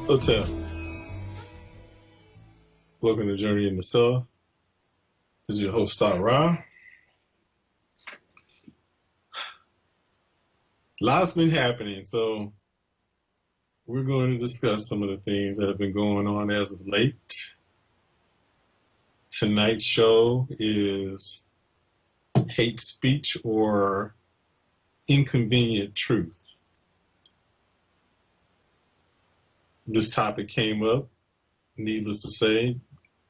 Hotel. Welcome to Journey in the Self. This is your host, Sarah. Lots been happening, so we're going to discuss some of the things that have been going on as of late. Tonight's show is hate speech or inconvenient truth. This topic came up, needless to say,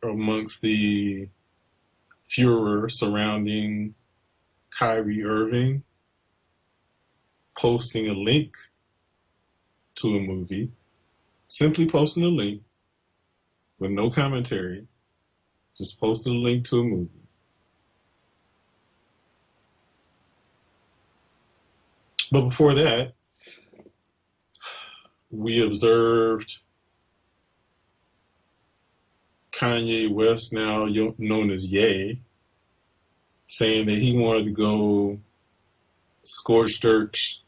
amongst the furor surrounding Kyrie Irving posting a link to a movie, simply posting a link with no commentary, just posting a link to a movie. But before that, we observed Kanye West, now known as Ye, saying that he wanted to go scorched earth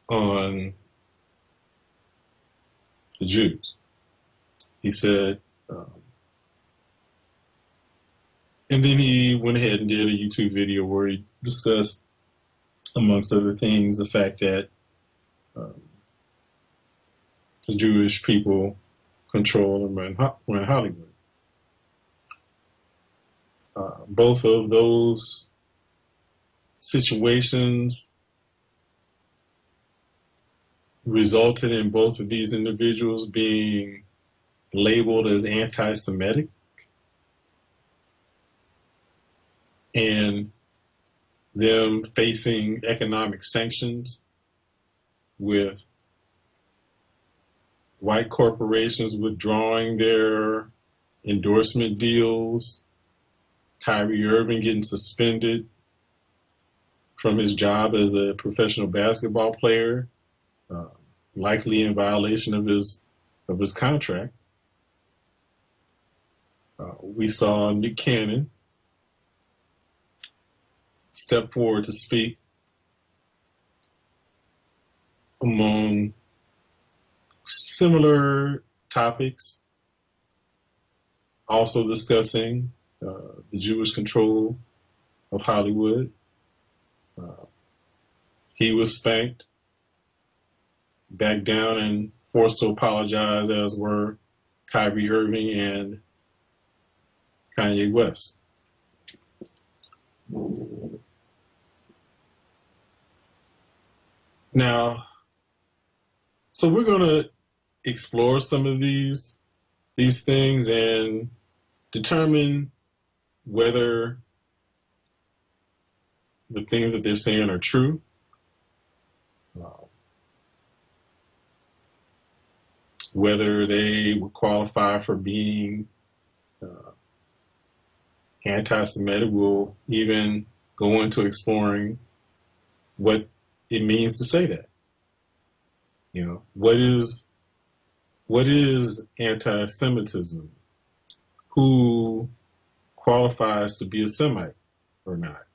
on the Jews. He said, and then he went ahead and did a YouTube video where he discussed, amongst other things, the fact that the Jewish people control and run Hollywood. Both of those situations resulted in both of these individuals being labeled as anti-Semitic and them facing economic sanctions with white corporations withdrawing their endorsement deals, Kyrie Irving getting suspended from his job as a professional basketball player, likely in violation of his contract. We saw Nick Cannon step forward to speak among similar topics, also discussing the Jewish control of Hollywood. He was spanked, backed down, and forced to apologize, as were Kyrie Irving and Kanye West. Now, so we're going to explore some of these things and determine whether the things that they're saying are true. Whether they would qualify for being anti-Semitic. We'll even go into exploring what it means to say that. You know, what is anti-Semitism? Who qualifies to be a Semite or not?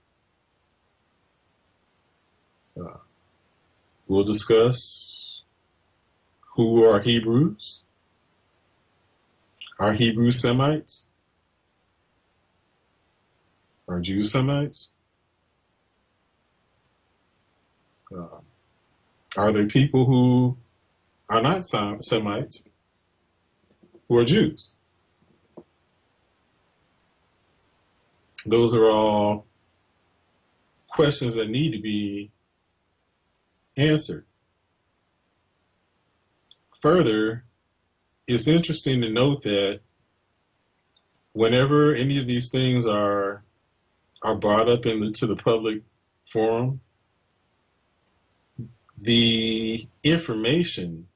We'll discuss who are Hebrews. Are Hebrews Semites? Are Jews Semites? Are there people who are not Semites who are Jews? Those are all questions that need to be answered. Further, it's interesting to note that whenever any of these things are brought up into the public forum, the information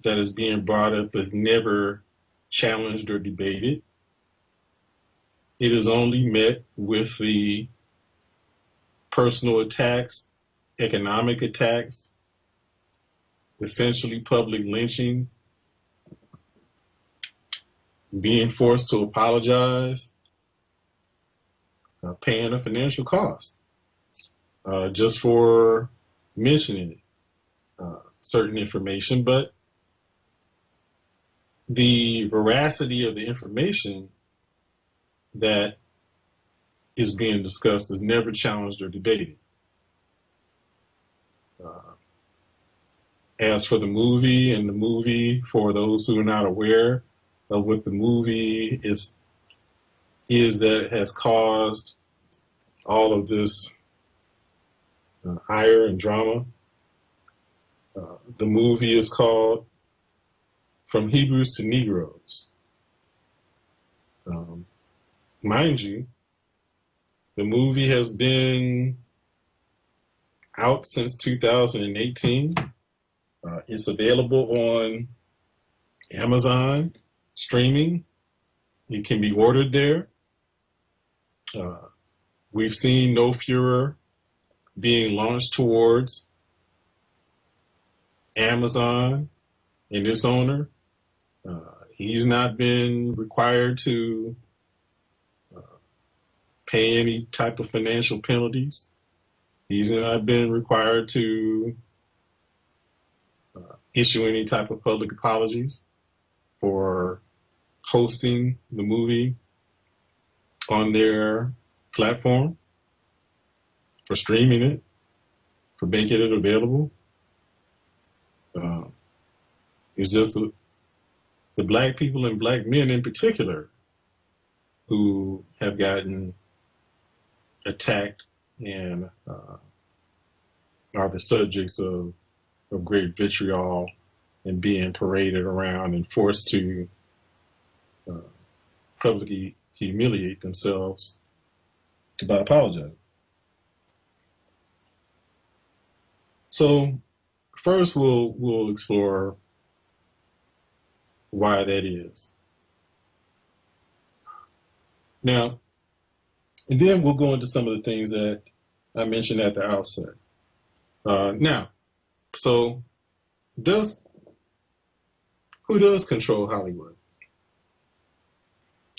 that is being brought up is never challenged or debated. It is only met with the personal attacks, economic attacks, essentially public lynching, being forced to apologize, paying a financial cost just for mentioning it. certain information, but the veracity of the information that is being discussed is never challenged or debated. Uh, as for the movie, and the movie, for those who are not aware of what the movie is that it has caused all of this ire and drama. The movie is called From Hebrews to Negroes. Um, Mind you, the movie has been out since 2018. It's available on Amazon streaming. It can be ordered there. Uh, we've seen no furor being launched towards Amazon and its owner. He's not been required to pay any type of financial penalties. He's not been required to issue any type of public apologies for hosting the movie on their platform, for streaming it, for making it available. It's just the black people and black men in particular who have gotten attacked and are the subjects of great vitriol and being paraded around and forced to publicly humiliate themselves by apologizing. So first we'll explore why that is. Now, and then we'll go into some of the things that I mentioned at the outset. Now, so who does control Hollywood?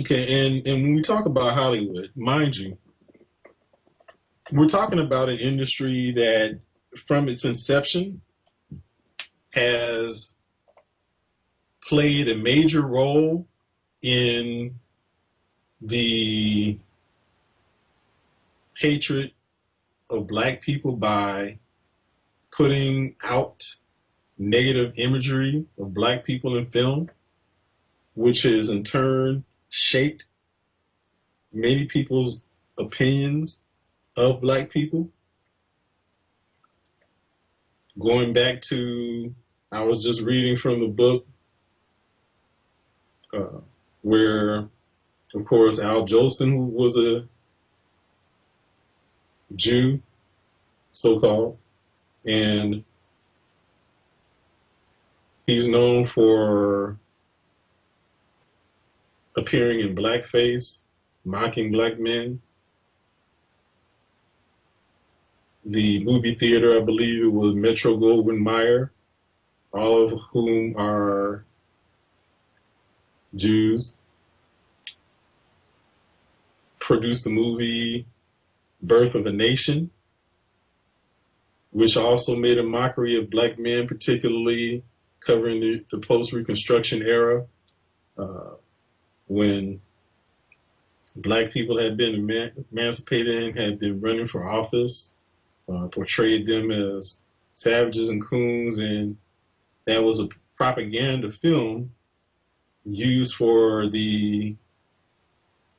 Okay, and when we talk about Hollywood, mind you, we're talking about an industry that from its inception has played a major role in the hatred of black people by putting out negative imagery of black people in film, which has in turn shaped many people's opinions of black people. Going back to, I was just reading from the book where, of course, Al Jolson, who was a Jew, so-called, and he's known for appearing in blackface, mocking black men. The movie theater, I believe it was Metro-Goldwyn-Mayer, all of whom are Jews, produced the movie Birth of a Nation, which also made a mockery of black men, particularly covering the post-Reconstruction era, when black people had been emancipated and had been running for office, portrayed them as savages and coons, and that was a propaganda film used for the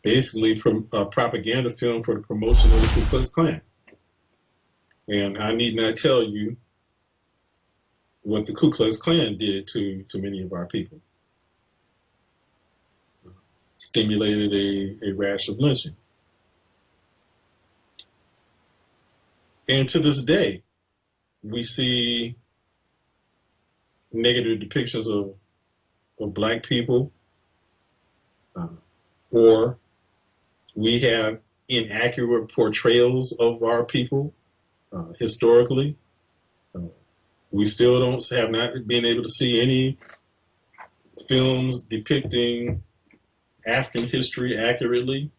basically propaganda film for the promotion of the Ku Klux Klan. And I need not tell you what the Ku Klux Klan did to many of our people. Stimulated a rash of lynching. And to this day, we see negative depictions of black people, or we have inaccurate portrayals of our people historically. We still have not been able to see any films depicting African history accurately,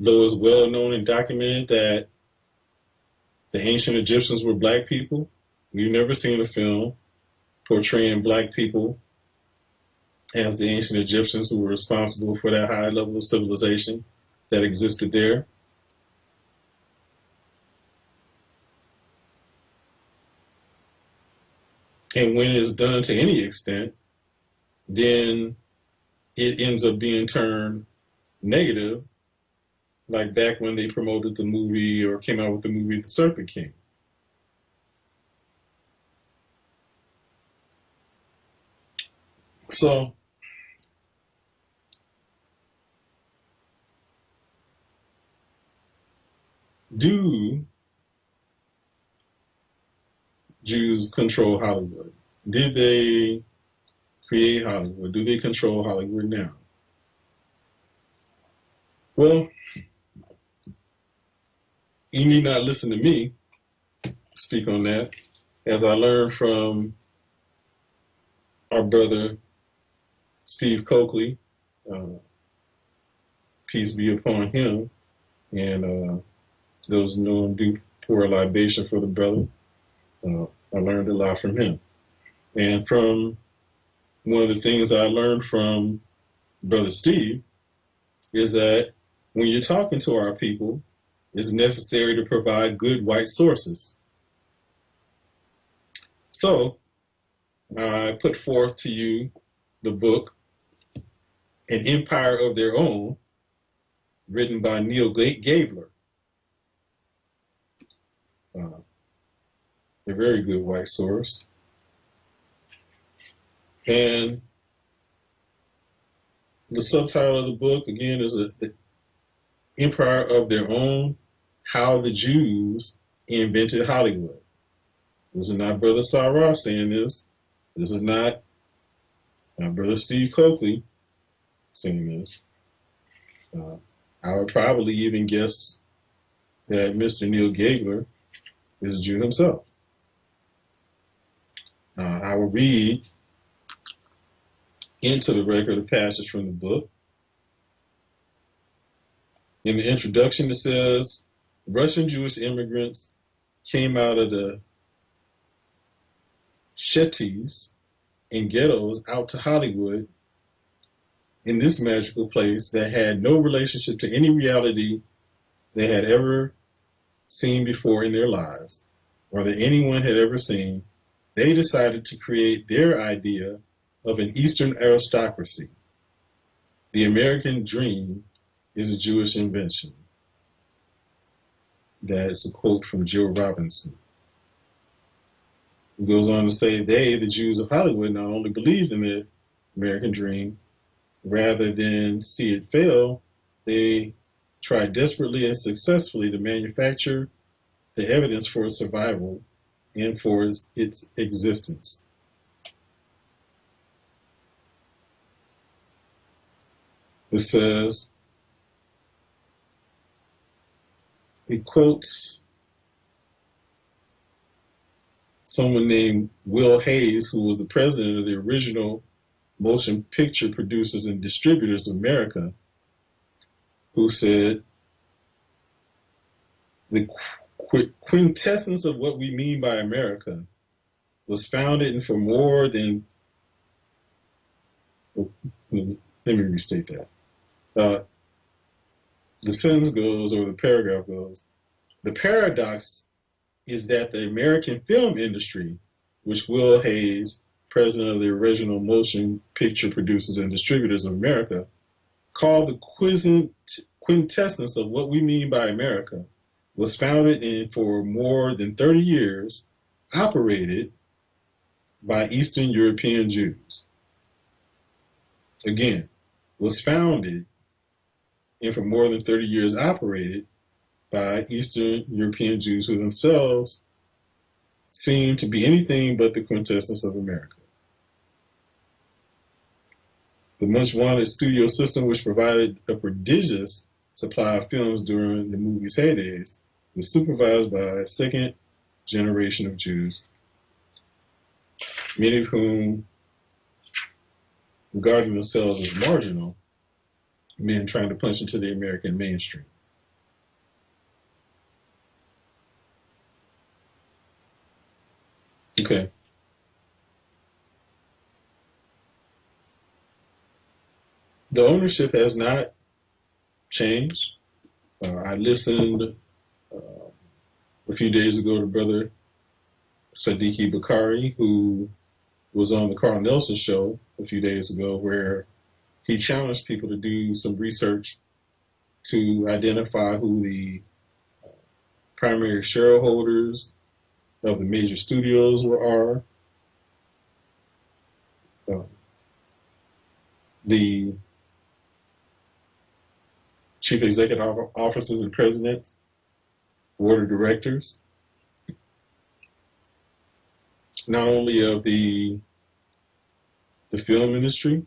though it's well known and documented that the ancient Egyptians were black people. We've never seen a film portraying black people as the ancient Egyptians who were responsible for that high level of civilization that existed there. And when it's done to any extent, then it ends up being turned negative, like back when they promoted the movie or came out with the movie The Serpent King. So, do Jews control Hollywood? Did they create Hollywood? Do they control Hollywood now? Well, you need not listen to me speak on that, as I learned from our brother Steve Coakley, peace be upon him, and those who know him do pour a libation for the brother. I learned a lot from him. And from one of the things I learned from Brother Steve is that when you're talking to our people, it's necessary to provide good white sources. So I put forth to you the book, An Empire of Their Own, written by Neil Gabler, a very good white source. And the subtitle of the book, again, is The Empire of Their Own, How the Jews Invented Hollywood. This is not Brother Sarah saying this. This is not Brother Steve Coakley saying this. I would probably even guess that Mr. Neil Gabler is a Jew himself. I will read into the record a passage from the book. In the introduction, it says, Russian Jewish immigrants came out of the shetties and ghettos out to Hollywood in this magical place that had no relationship to any reality they had ever seen before in their lives, or that anyone had ever seen. They decided to create their idea of an Eastern aristocracy. The American dream is a Jewish invention. That's a quote from Joe Robinson. He goes on to say, they, the Jews of Hollywood, not only believed in the American dream, rather than see it fail, they tried desperately and successfully to manufacture the evidence for its survival and for its existence. It says, it quotes someone named Will Hayes, who was the president of the original Motion Picture Producers and Distributors of America, who said, the quintessence of what we mean by America was founded in for more than, let me restate that. The sentence goes, or the paragraph goes, the paradox is that the American film industry, which Will Hayes, president of the original Motion Picture Producers and Distributors of America, called the quintessence of what we mean by America, was founded and for more than 30 years operated by Eastern European Jews. Again, was founded and for more than 30 years operated by Eastern European Jews who themselves seem to be anything but the quintessence of America. The much wanted studio system, which provided a prodigious supply of films during the movie's heydays, was supervised by a second generation of Jews, many of whom regarded themselves as marginal men trying to punch into the American mainstream. Okay. The ownership has not changed. I listened a few days ago to Brother Sadiki Bakari, who was on the Carl Nelson show a few days ago, where he challenged people to do some research to identify who the primary shareholders of the major studios are, uh, the chief executive officers and presidents, board of directors, not only of the film industry,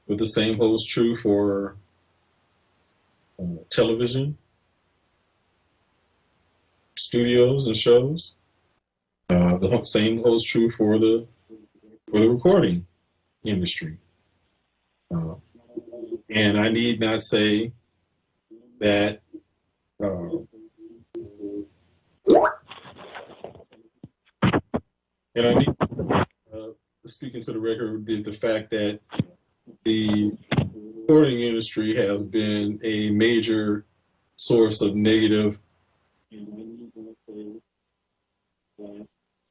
but the same holds true for television, studios, and shows. The same holds true for the recording industry. Uh, and I need not say that, uh, and I need speaking to the record, the fact that the recording industry has been a major source of negative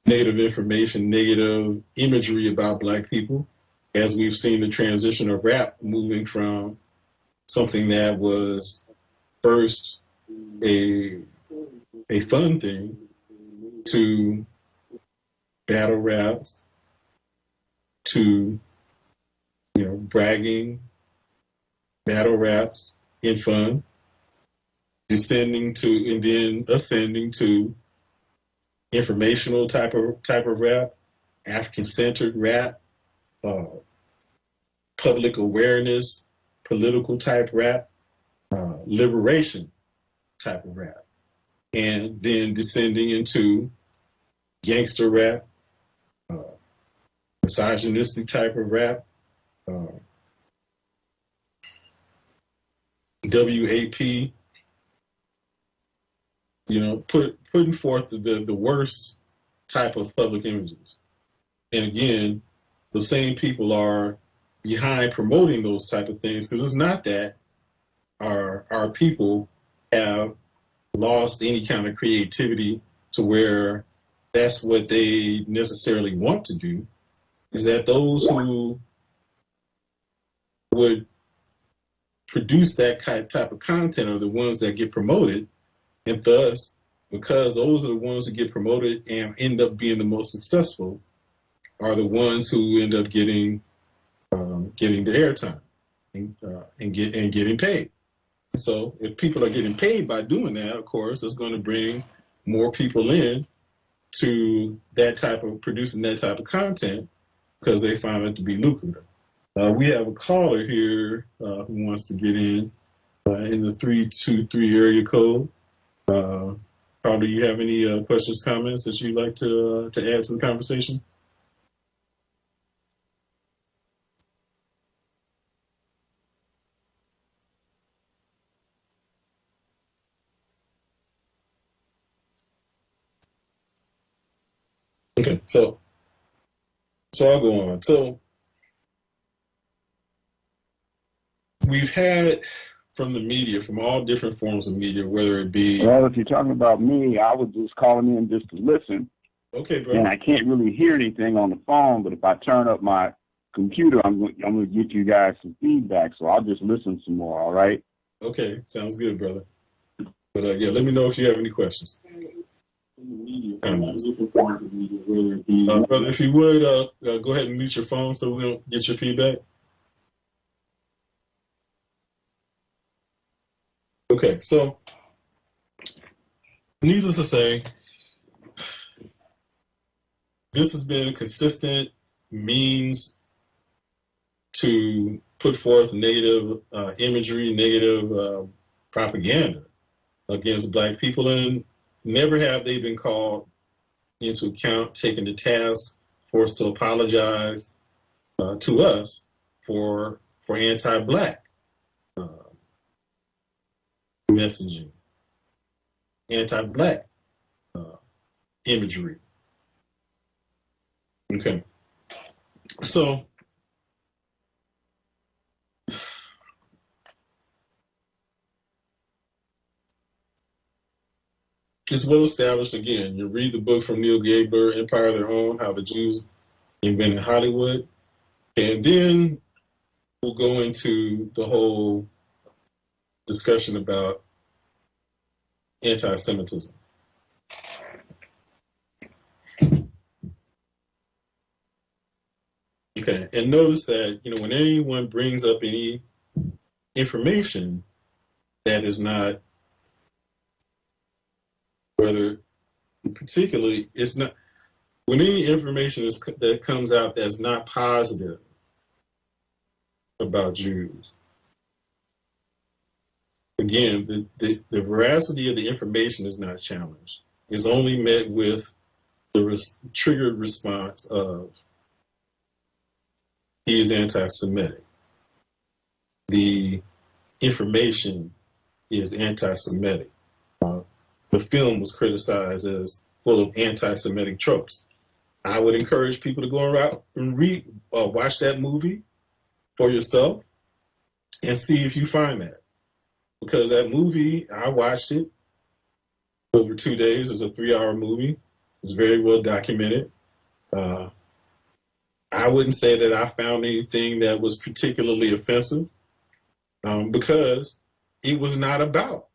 information, negative imagery about Black people, as we've seen the transition of rap moving from something that was first a a fun thing to battle raps to bragging battle raps in fun, descending to and then ascending to informational type of rap, African centered rap, uh, public awareness, political type rap, liberation type of rap, and then descending into gangster rap, uh, misogynistic type of rap, uh, WAP, putting forth the worst type of public images. And again, the same people are behind promoting those type of things because it's not that our people have lost any kind of creativity to where that's what they necessarily want to do. Is that those who would produce that type of content are the ones that get promoted, and thus, because those are the ones who get promoted and end up being the most successful, are the ones who end up getting the airtime and getting paid. So if people are getting paid by doing that, of course, it's going to bring more people in to that type of producing that type of content because they find it to be lucrative. We have a caller here who wants to get in the 323 area code. Carl, do you have any questions, comments that you'd like to add to the conversation? Okay, so I'll go on. So we've had from the media, from all different forms of media, whether it be. Well, if you're talking about me, I was just calling in just to listen. Okay, bro. And I can't really hear anything on the phone, but if I turn up my computer, I'm going to get you guys some feedback. So I'll just listen some more, all right? Okay, sounds good, brother. But yeah, let me know if you have any questions. Brother, if you would, go ahead and mute your phone so we don't get your feedback. Okay, so needless to say, this has been a consistent means to put forth negative imagery, negative propaganda against Black people, and never have they been called into account, taken to task, forced to apologize to us for anti-Black messaging, anti-Black imagery. Okay. So it's well established again. You read the book from Neil Gaiman, Empire of Their Own, How the Jews Invented Hollywood. And then we'll go into the whole discussion about anti-Semitism. Okay, and notice that when anyone brings up any information that is not, whether particularly, it's not when any information that comes out that's not positive about Jews. Again, the veracity of the information is not challenged. It's only met with the triggered response of he is anti-Semitic. The information is anti-Semitic. The film was criticized as full of anti-Semitic tropes. I would encourage people to go around and watch that movie for yourself and see if you find that. Because that movie, I watched it over 2 days. It's a 3-hour movie. It's very well documented. I wouldn't say that I found anything that was particularly offensive because it was not about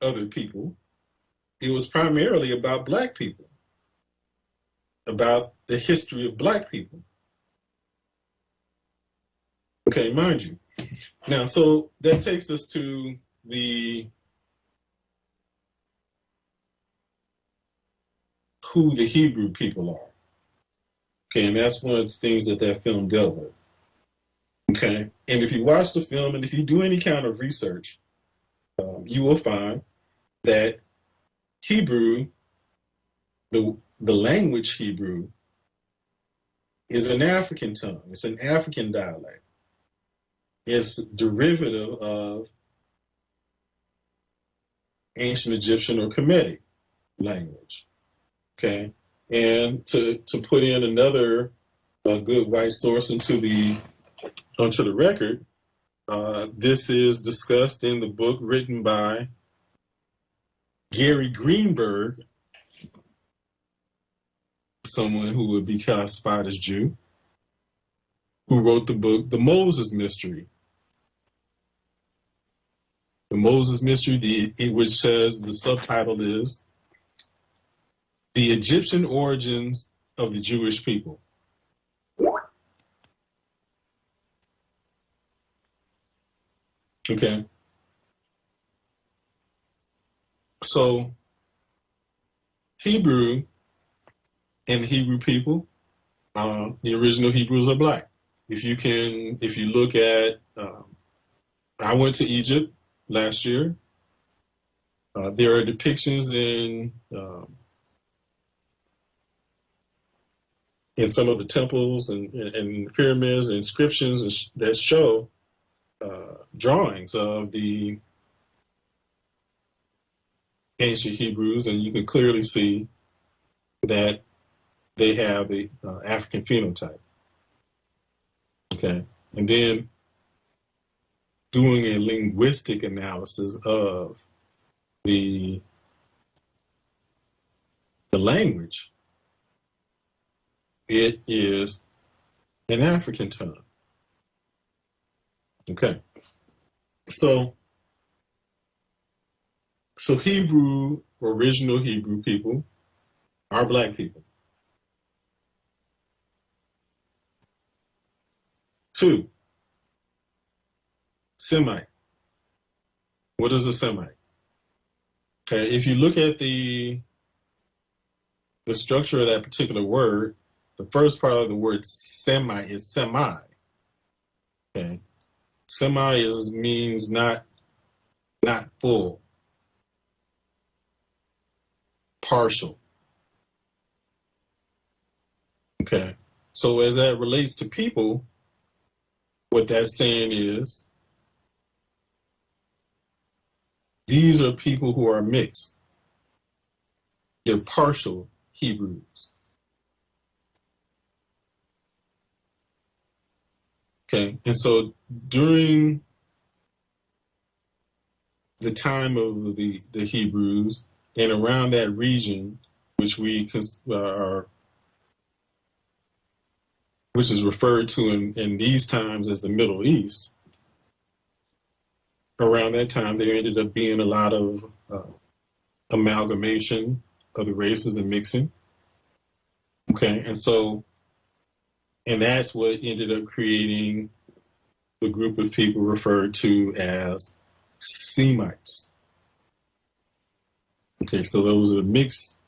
other people. It was primarily about Black people, about the history of Black people. Okay, mind you. Now, so that takes us to who the Hebrew people are. Okay, and that's one of the things that film dealt with. Okay, and if you watch the film and if you do any kind of research, you will find that Hebrew, the language Hebrew, is an African tongue. It's an African dialect. It's derivative of ancient Egyptian or Kemetic language. Okay, and to put in another good white source onto the record, this is discussed in the book written by Gary Greenberg, someone who would be classified as Jew, who wrote the book The Moses Mystery. The Moses Mystery, which says the subtitle is The Egyptian Origins of the Jewish People. Okay. So Hebrew and Hebrew people, the original Hebrews are Black. If you look at, I went to Egypt last year. There are depictions in some of the temples and pyramids and inscriptions that show drawings of the ancient Hebrews, and you can clearly see that they have the African phenotype. Okay, and then doing a linguistic analysis of the language, it is an African tongue. Okay, so Hebrew, original Hebrew people are Black people. 2, Semite. What is a Semite? Okay, if you look at the structure of that particular word, the first part of the word semi is semi. Okay, semi means not full, partial. Okay, so as that relates to people, what that's saying is these are people who are mixed. They're partial Hebrews. Okay, and so during the time of the Hebrews and around that region, which are which is referred to in these times as the Middle East, around that time there ended up being a lot of amalgamation of the races and mixing. Okay, and that's what ended up creating the group of people referred to as Semites. Okay, so those are mixed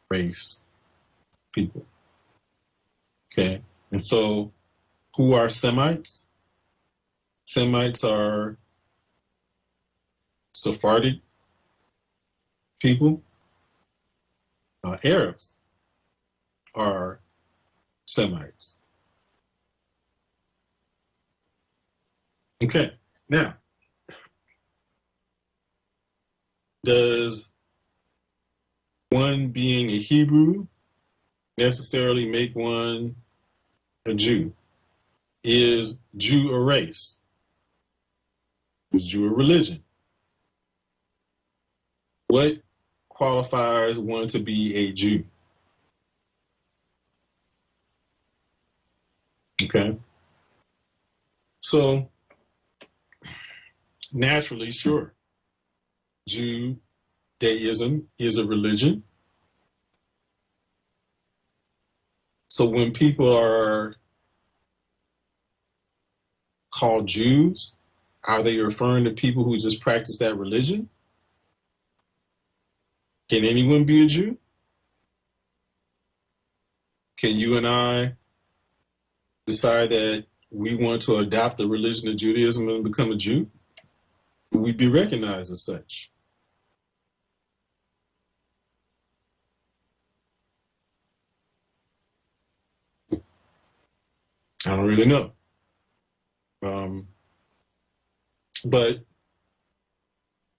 race people. Okay, and so who are Semites? Semites are Sephardic people. Arabs are Semites. Okay, now does one being a Hebrew necessarily make one a Jew? Is Jew a race? Is Jew a religion? What qualifies one to be a Jew? Okay, so naturally, sure, Judaism is a religion. So when people are called Jews, are they referring to people who just practice that religion? Can anyone be a Jew? Can you and I decide that we want to adopt the religion of Judaism and become a Jew? Will we be recognized as such? I don't really know. Um, but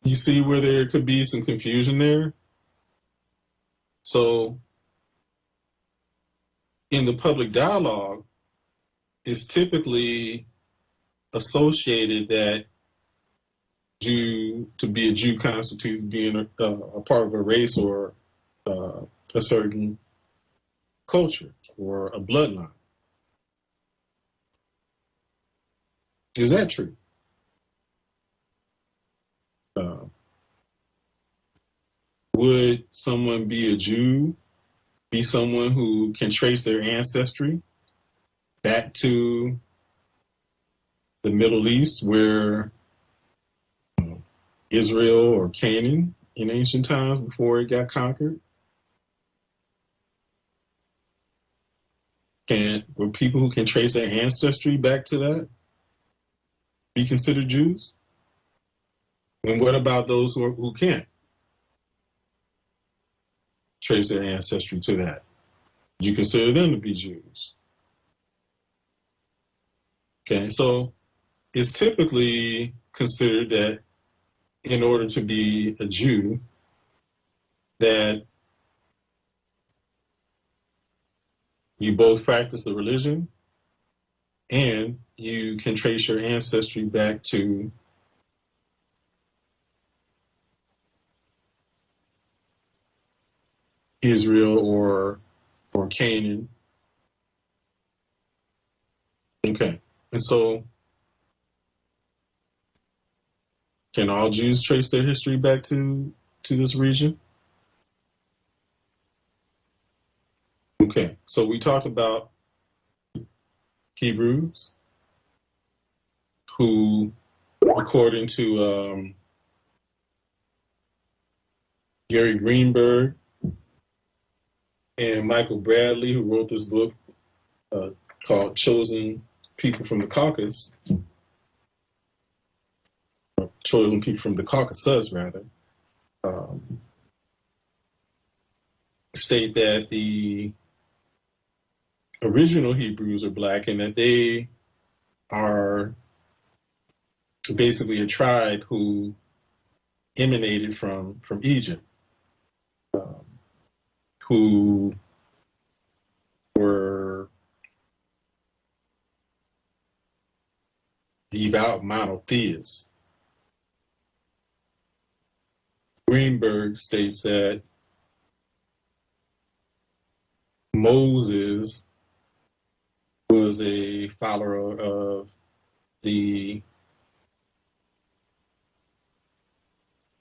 you see where there could be some confusion there. So in the public dialogue, it's typically associated that to be a Jew constitutes being a part of a race or uh, a certain culture or a bloodline. Is that true? Uh, would someone be a Jew, be someone who can trace their ancestry back to the Middle East where Israel or Canaan in ancient times before it got conquered? Were people who can trace their ancestry back to that be considered Jews? And what about those who can't trace their ancestry to that? Do you consider them to be Jews? Okay, so it's typically considered that in order to be a Jew, that you both practice the religion and you can trace your ancestry back to Israel or Canaan. Okay, and so can all Jews trace their history back to this region? Okay, so we talked about Hebrews who, according to Gary Greenberg and Michael Bradley, who wrote this book uh, called Chosen People from the Caucasus, Chosen People from the Caucasus, rather, um, state that the original Hebrews are black and that they are basically a tribe who emanated from Egypt, um, who were devout monotheists. Greenberg states that Moses was a follower of the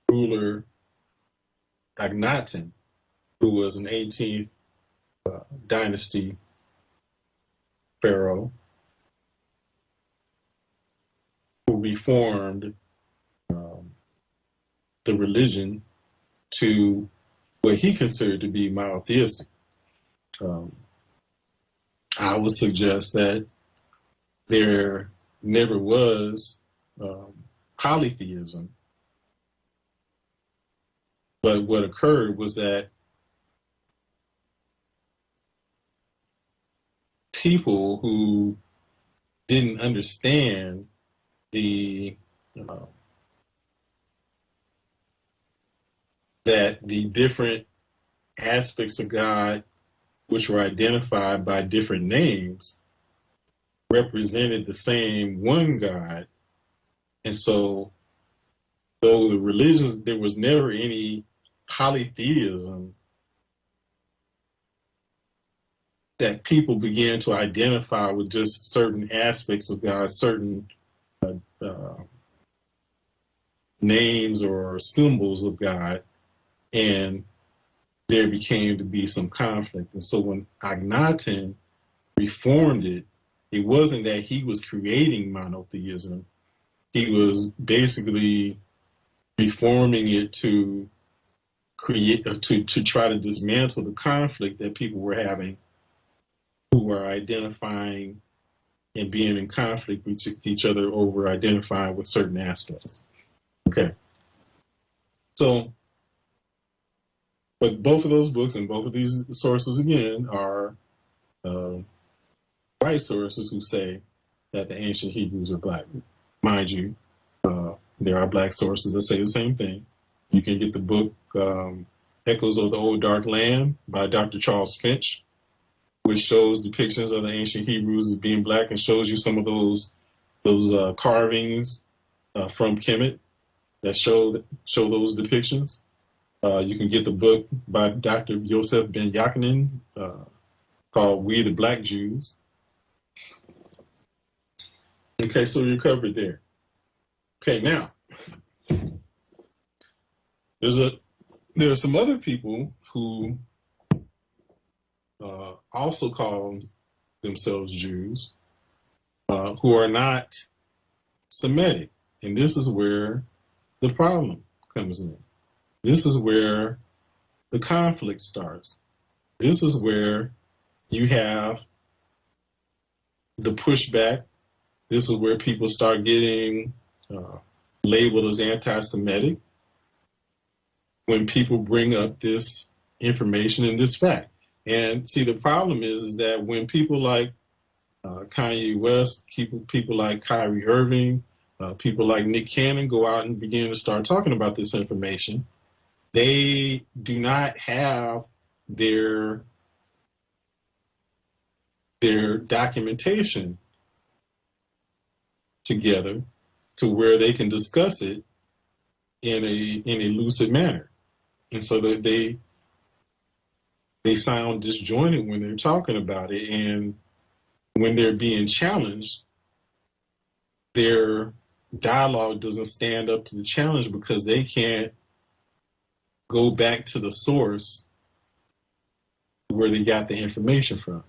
ruler Akhenaten, who was an 18th dynasty pharaoh who reformed the religion to what he considered to be monotheistic. I would suggest that there never was polytheism, but what occurred was that people who didn't understand uh, that the different aspects of God, which were identified by different names, represented the same one God. And so, though the religions, there was never any polytheism, that people began to identify with just certain aspects of God, certain uh, names or symbols of God, and there became to be some conflict. And so when Akhenaten reformed it, it wasn't that he was creating monotheism. He was basically reforming it to create, to try to dismantle the conflict that people were having, who were identifying and being in conflict with each other over identifying with certain aspects. Okay. So, but both of those books and both of these sources, again, are white sources who say that the ancient Hebrews are black. Mind you, there are black sources that say the same thing. You can get the book Echoes of the Old Dark Land by Dr. Charles Finch, which shows depictions of the ancient Hebrews as being black and shows you some of those carvings from Kemet that show those depictions. You can get the book by Dr. Yosef Ben Yakinen called We the Black Jews. Okay, so you're covered there. Okay, now there are some other people who also call themselves Jews who are not Semitic, and this is where the problem comes in. This is where the conflict starts. This is where you have the pushback. This is where people start getting labeled as anti-Semitic when people bring up this information and this fact. And see, the problem is that when people like Kanye West, people like Kyrie Irving, people like Nick Cannon go out and begin to start talking about this information, they do not have their documentation together to where they can discuss it in a lucid manner, and so that they sound disjointed when they're talking about it, and when they're being challenged, their dialogue doesn't stand up to the challenge because they can't go back to the source where they got the information from.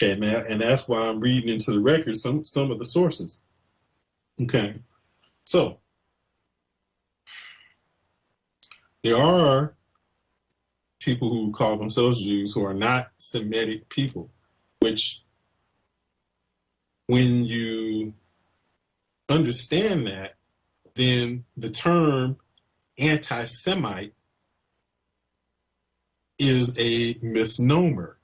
Okay, and that's why I'm reading into the record some of the sources. Okay, so there are people who call themselves Jews who are not Semitic people, which when you understand that, then the term anti-Semite is a misnomer.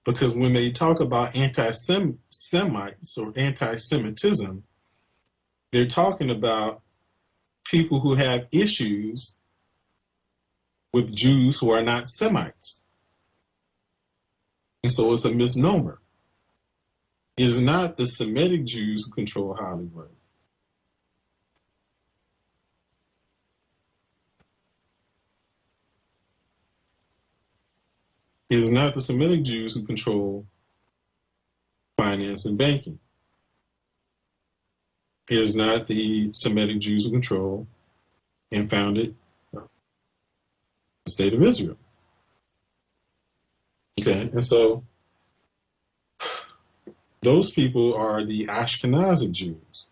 Because when they talk about anti-Semites or anti-Semitism, they're talking about people who have issues with Jews who are not Semites. And so it's a misnomer. It is not the Semitic Jews who control Hollywood. It is not the Semitic Jews who control finance and banking. It is not the Semitic Jews who control and founded the state of Israel. Okay, and so those people are the Ashkenazic Jews.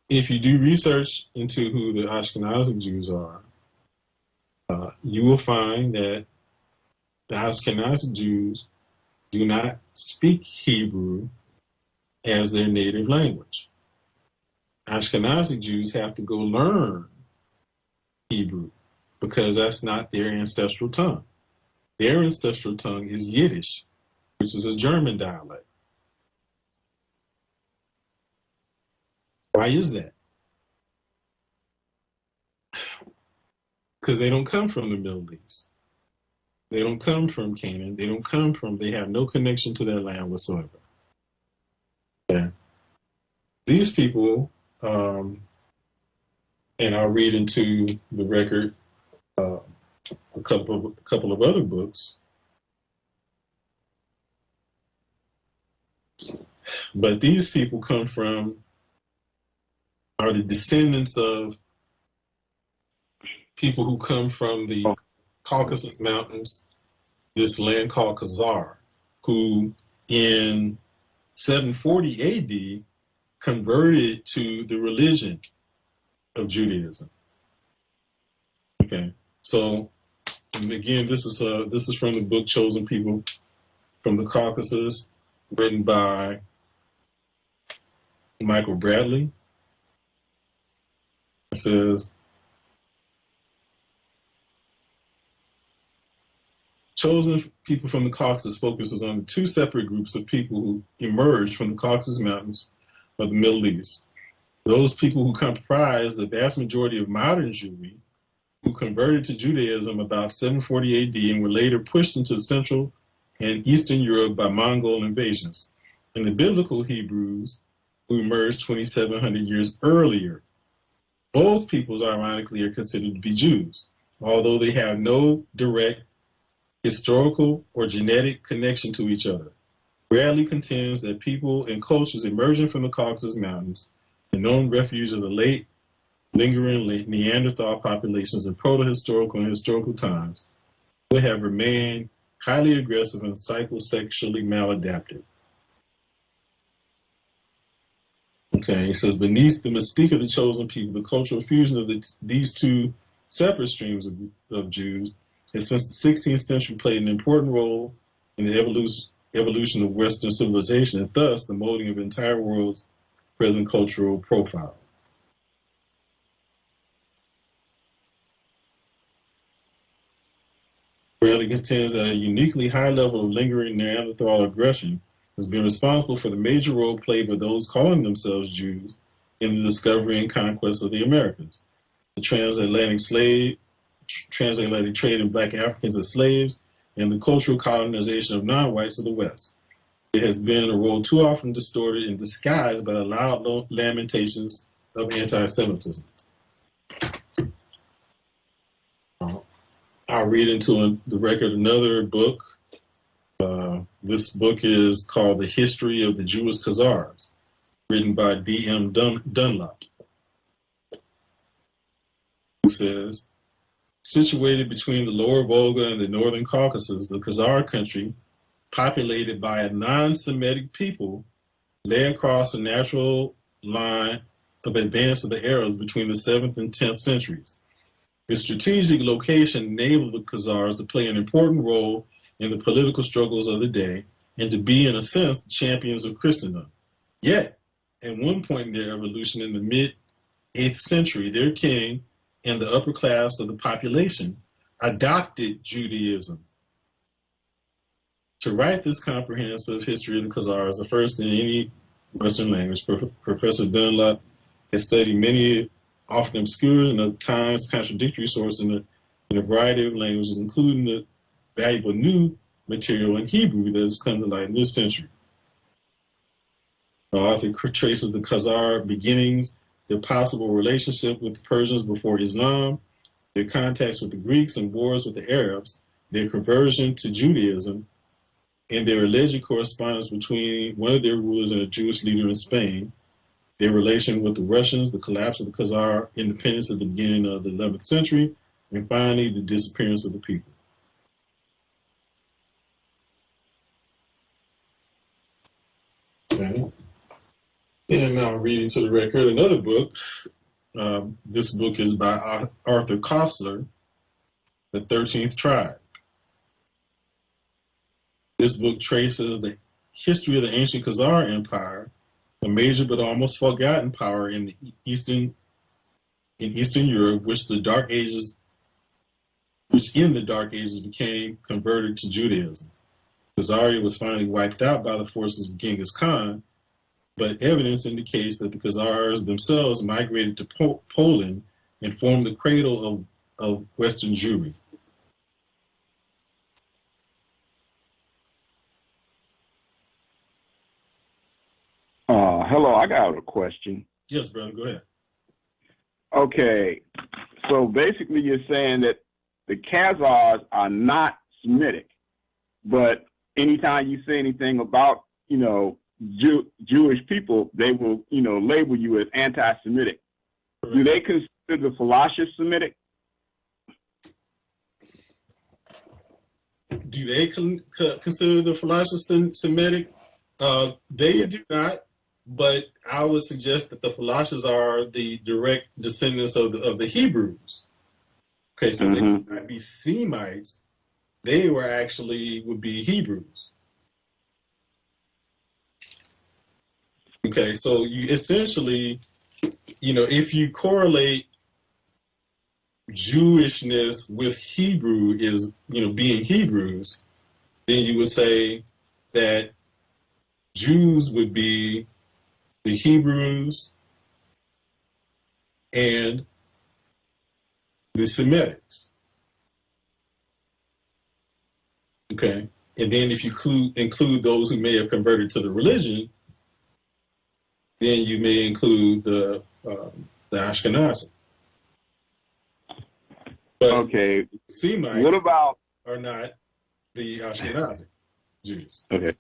If you do research into who the Ashkenazic Jews are, you will find that the Ashkenazic Jews do not speak Hebrew as their native language. Ashkenazic Jews have to go learn Hebrew because that's not their ancestral tongue. Their ancestral tongue is Yiddish, which is a German dialect. Why is that? Because they don't come from the Middle East. They don't come from Canaan. They have no connection to their land whatsoever. Yeah. These people, and I'll read into the record a couple of other books, but these people are the descendants of people who come from the Caucasus Mountains, this land called Khazar, who in 740 AD converted to the religion of Judaism. Okay, so and again, this is from the book Chosen People from the Caucasus, written by Michael Bradley. It says, Chosen People from the Caucasus focuses on the two separate groups of people who emerged from the Caucasus Mountains of the Middle East. Those people who comprise the vast majority of modern Jewry, who converted to Judaism about 740 AD and were later pushed into Central and Eastern Europe by Mongol invasions, and the biblical Hebrews, who emerged 2,700 years earlier. Both peoples, ironically, are considered to be Jews, although they have no direct historical or genetic connection to each other. Bradley contends that people and cultures emerging from the Caucasus Mountains, the known refuge of the late lingering Neanderthal populations in proto-historical and historical times, would have remained highly aggressive and psychosexually maladaptive. Okay, he says, beneath the mystique of the chosen people, the cultural fusion of these two separate streams of Jews has since the 16th century played an important role in the evolution of Western civilization and thus the molding of the entire world's present cultural profile. Bradley contends that a uniquely high level of lingering Neanderthal aggression has been responsible for the major role played by those calling themselves Jews in the discovery and conquest of the Americas. The transatlantic trade in black Africans as slaves, and the cultural colonization of non-whites of the West. It has been a role too often distorted and disguised by the loud lamentations of anti-Semitism. I'll read into the record another book. This book is called The History of the Jewish Khazars, written by D.M. Dunlop, who says, situated between the lower Volga and the northern Caucasus, the Khazar country, populated by a non-Semitic people, lay across a natural line of advance of the Arabs between the 7th and 10th centuries. The strategic location enabled the Khazars to play an important role in the political struggles of the day and to be, in a sense, the champions of Christendom. Yet, at one point in their evolution in the mid-8th century, their king and the upper class of the population adopted Judaism. To write this comprehensive history of the Khazars, the first in any Western language, Professor Dunlop has studied many often obscure and at times contradictory sources in a variety of languages, including the valuable new material in Hebrew that has come to light in this century. The author traces the Khazar beginnings, their possible relationship with the Persians before Islam, their contacts with the Greeks and wars with the Arabs, their conversion to Judaism, and their alleged correspondence between one of their rulers and a Jewish leader in Spain, their relation with the Russians, the collapse of the Khazar independence at the beginning of the 11th century, and finally the disappearance of the people. Okay. And now reading to the record another book. This book is by Arthur Koestler, The 13th Tribe. This book traces the history of the ancient Khazar Empire, a major but almost forgotten power in Eastern Europe, which in the Dark Ages became converted to Judaism. Khazaria was finally wiped out by the forces of Genghis Khan, but evidence indicates that the Khazars themselves migrated to Poland and formed the cradle of Western Jewry. Hello, I got a question. Yes, brother, go ahead. Okay, so basically you're saying that the Khazars are not Semitic, but anytime you say anything about, Jewish people, they will, label you as anti-Semitic. Correct. Do they consider the Philosophes Semitic? Do they consider the Philosophes Semitic? They do not, but I would suggest that the Philosophes are the direct descendants of the Hebrews. Okay, so they would not be Semites. They would be Hebrews. Okay, so you essentially, if you correlate Jewishness with Hebrew is, being Hebrews, then you would say that Jews would be the Hebrews and the Semitics. Okay, and then if you include those who may have converted to the religion, then you may include the Ashkenazi. But okay, Semites what about are not the Ashkenazi Jews. Okay.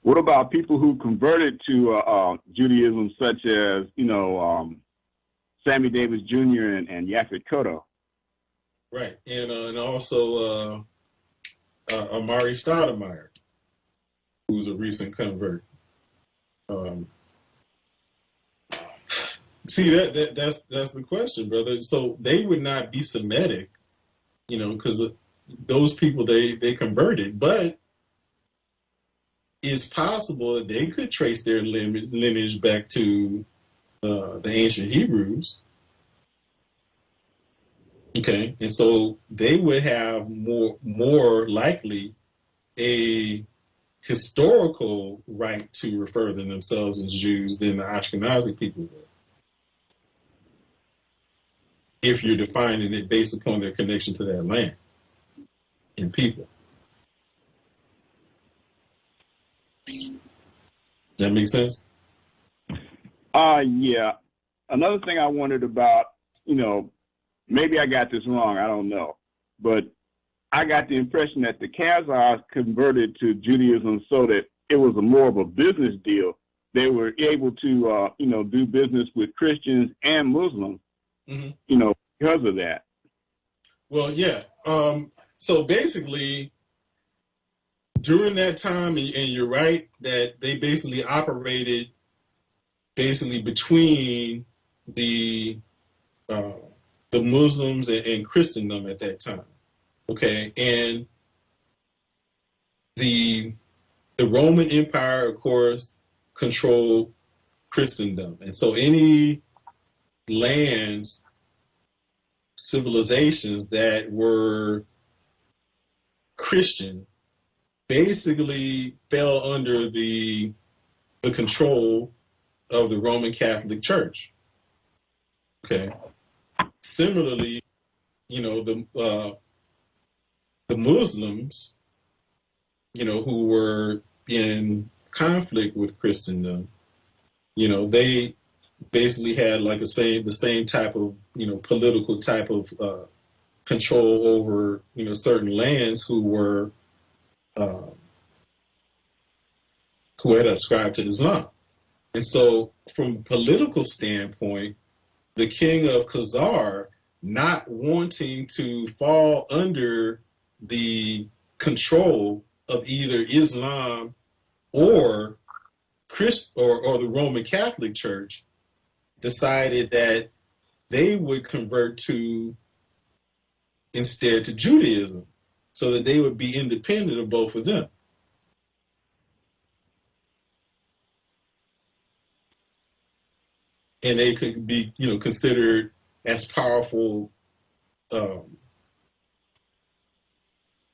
What about people who converted to Judaism, such as Sammy Davis Jr. and Yaphet Kotto? Right, and also Amari Stoudemire, who's a recent convert. See that's the question, brother. So they would not be Semitic, because those people they converted, but it's possible that they could trace their lineage back to the ancient Hebrews. Okay, and so they would have more likely a historical right to refer to themselves as Jews than the Ashkenazi people would, if you're defining it based upon their connection to that land and people. That makes sense? Yeah. Another thing I wondered about, maybe I got this wrong, I don't know, but I got the impression that the Khazars converted to Judaism so that it was more of a business deal. They were able to, do business with Christians and Muslims, because of that. Well, yeah. So basically, during that time, and you're right, that they basically operated between the Muslims and Christendom at that time. Okay, and the Roman Empire, of course, controlled Christendom, and so any lands, civilizations that were Christian basically fell under the control of the Roman Catholic Church. Okay. Similarly, the the Muslims, who were in conflict with Christendom, they basically had like the same type of, political type of control over, certain lands uh, who had ascribed to Islam. And so, from a political standpoint, the king of Khazar not wanting to fall under the control of either Islam or or the Roman Catholic Church decided that they would convert instead to Judaism so that they would be independent of both of them. And they could be, considered as powerful um,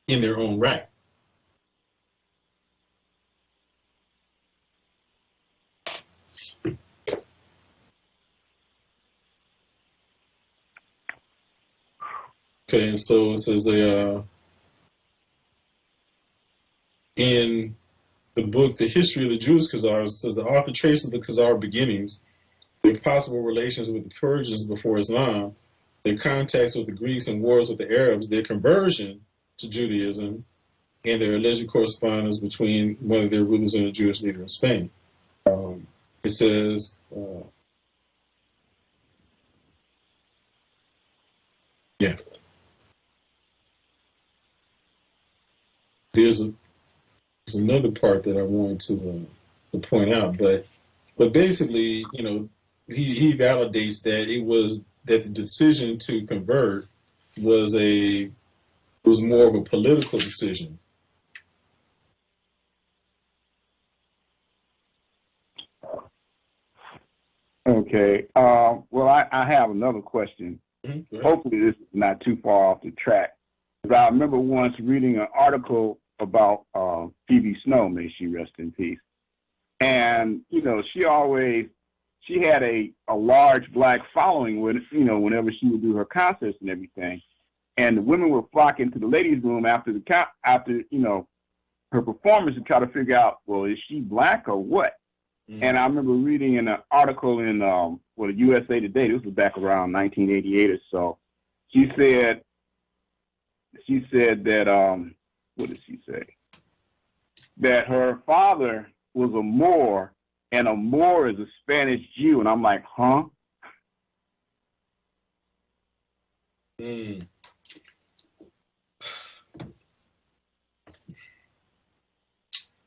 in their own right. Okay, and so it says in the book, The History of the Jewish Khazars, says the author traces the Khazar beginnings, their possible relations with the Persians before Islam, their contacts with the Greeks and wars with the Arabs, their conversion to Judaism, and their alleged correspondence between one of their rulers and a Jewish leader in Spain. It says, yeah, there's another part that I wanted to point out, but basically, he validates that that the decision to convert was more of a political decision. Okay. Well, I have another question. Mm-hmm. Hopefully, this is not too far off the track. But I remember once reading an article about Phoebe Snow, may she rest in peace. And she had a large black following with whenever she would do her concerts and everything. And the women were flocking to the ladies' room after her performance to try to figure out, well, is she black or what? Mm-hmm. And I remember reading in an article in USA Today. This was back around 1988 or so. She said that what did she say? That her father was a Moor, and a Moor is a Spanish Jew. And I'm like, huh? Mm.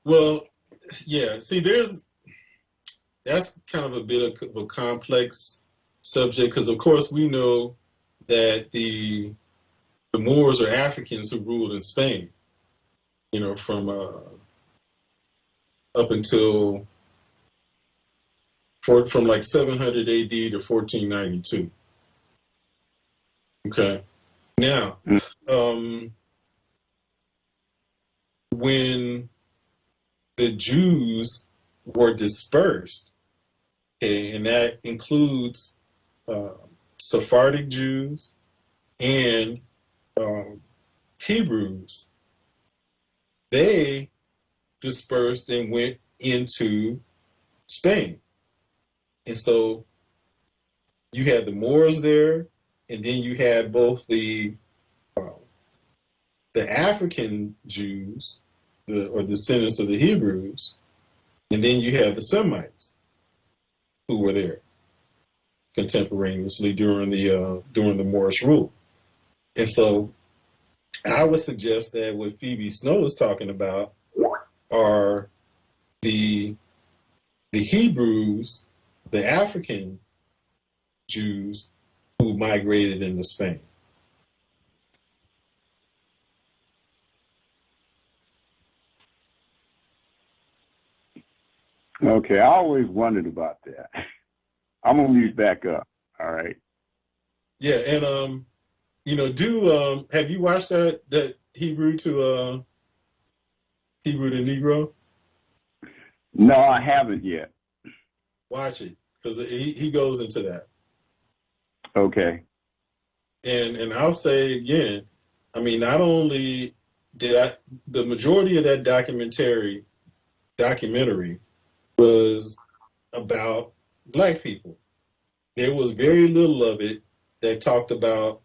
Well, yeah. See, that's kind of a bit of a complex subject because, of course, we know that the Moors are Africans who ruled in Spain, from up until from like 700 AD to 1492. Okay. Now, when the Jews were dispersed, okay, and that includes Sephardic Jews and Hebrews, they dispersed and went into Spain. And so you had the Moors there, and then you had both the African Jews, or descendants of the Hebrews, and then you have the Semites who were there contemporaneously during the Moorish rule. And so I would suggest that what Phoebe Snow is talking about are the Hebrews, the African Jews who migrated into Spain. Okay, I always wondered about that. I'm gonna mute back up. All right. Yeah, and have you watched that Hebrew to Negro? No, I haven't yet. Watch it because he goes into that. Okay. And I'll say again, I mean, not only did I the majority of that documentary was about black people. There was very little of it that talked about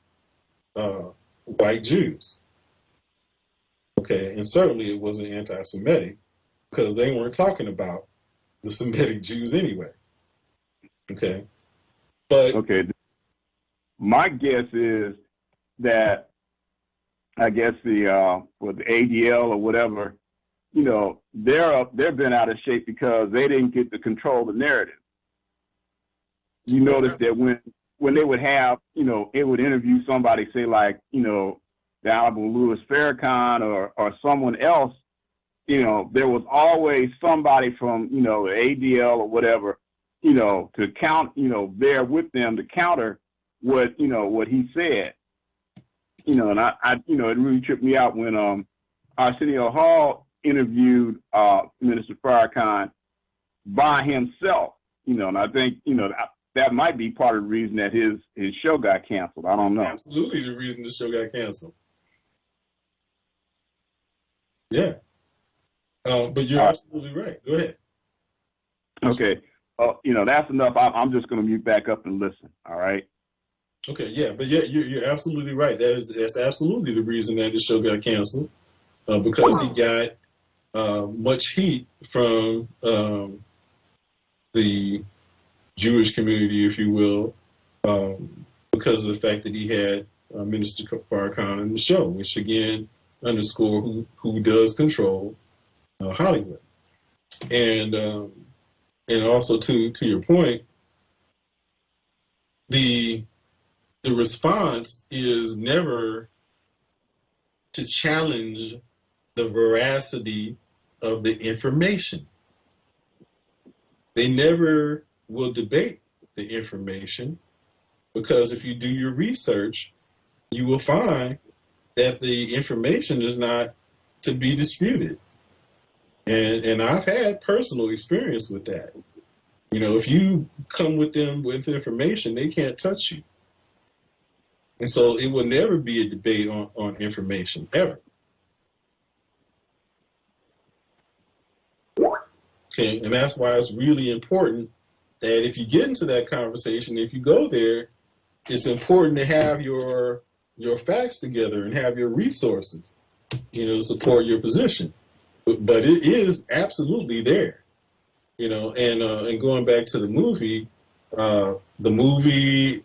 white Jews. Okay, and certainly it wasn't anti-Semitic because they weren't talking about the Semitic Jews anyway. Okay, but Okay, my guess is that I guess the with the ADL or whatever, you know, they're been out of shape because they didn't get to control the narrative. You notice that when they would have, you know, it would interview somebody, say like, you know, the Honorable Louis Farrakhan or someone else, you know, there was always somebody from, you know, the ADL or whatever, you know, to count, you know, there with them to counter what, you know, what he said. You know, and I you know, it really tripped me out when Arsenio Hall interviewed Minister Farrakhan by himself. You know, and I think, you know, that might be part of the reason that his show got canceled. I don't know. absolutely the reason the show got canceled. Yeah, but you're absolutely right. Go ahead. Okay. You know, that's enough. I'm just going to mute back up and listen. All right. Okay, yeah, but yeah, you're absolutely right. That's absolutely the reason that the show got canceled because he got much heat from the Jewish community, if you will, because of the fact that he had Minister Farrakhan in the show, which again underscore who does control Hollywood, and also to your point, the response is never to challenge the veracity of the information. They never will debate the information because if you do your research, you will find that the information is not to be disputed. And I've had personal experience with that. You know, if you come with them with information, they can't touch you. And so it will never be a debate on information, ever. Okay, and that's why it's really important that if you get into that conversation, if you go there, it's important to have your facts together and have your resources, you know, to support your position. But it is absolutely there, you know. And going back to the movie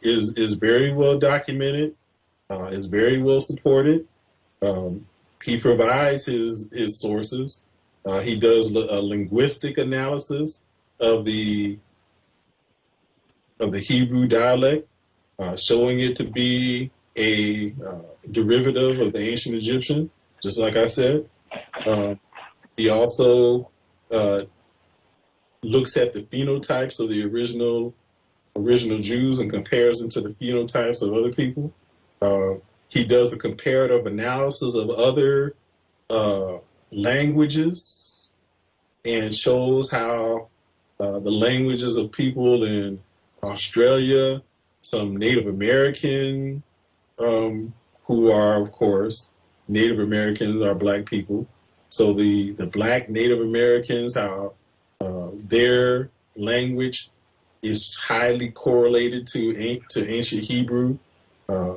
is very well documented, is very well supported. He provides his sources. He does a linguistic analysis of the Hebrew dialect, showing it to be a derivative of the ancient Egyptian, just like I said. He also uh, looks at the phenotypes of the original Jews and compares them to the phenotypes of other people. Uh, he does a comparative analysis of other uh, languages and shows how the languages of people in Australia, some Native American, who are, of course, Native Americans are black people. So the black Native Americans, how their language is highly correlated to ancient Hebrew. Uh,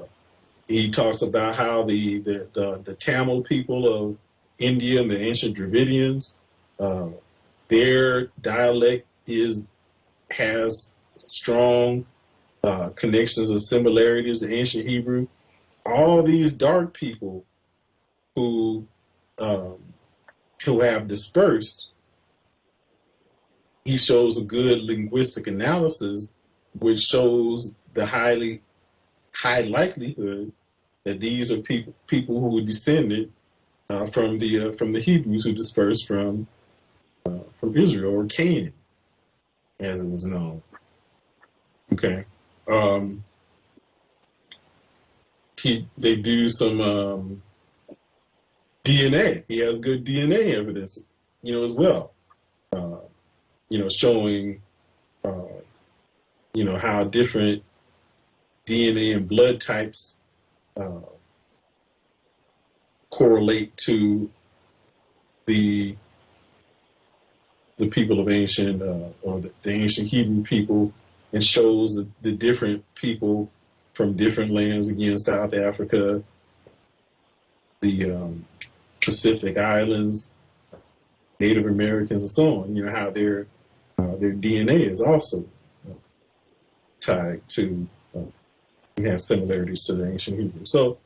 he talks about how the Tamil people of India and the ancient Dravidians, uh, their dialect has strong connections and similarities to ancient Hebrew. All these dark people who um, who have dispersed, he shows a good linguistic analysis, which shows the high likelihood that these are people who were descended from the Hebrews who dispersed from Israel or Canaan, as it was known. Okay. Um, they do some DNA. He has good DNA evidence, you know, as well. Uh, you know, showing uh, you know how different DNA and blood types correlate to the people of ancient or the ancient Hebrew people, and shows the different people from different lands, again, South Africa, the Pacific Islands, Native Americans, and so on. How their DNA is also tied to have similarities to the ancient Hebrew. So,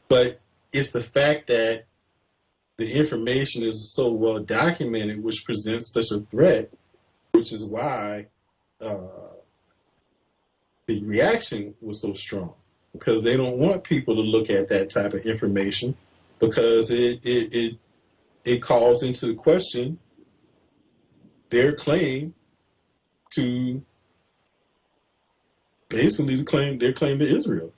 but it's the fact that the information is so well documented, which presents such a threat, which is why the reaction was so strong, because they don't want people to look at that type of information, because it calls into question their claim to basically their claim to Israel.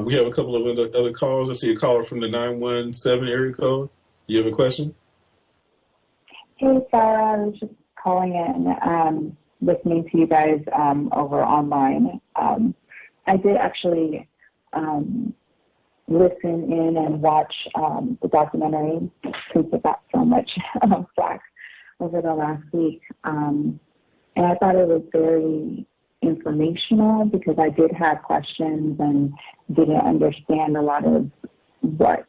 We have a couple of other calls. I see a caller from the 917 area code. You have a question? Hey, Sarah. I was just calling in, listening to you guys over online. I did actually listen in and watch the documentary, since it got so much flack over the last week. And I thought it was very informational, because I did have questions and didn't understand a lot of what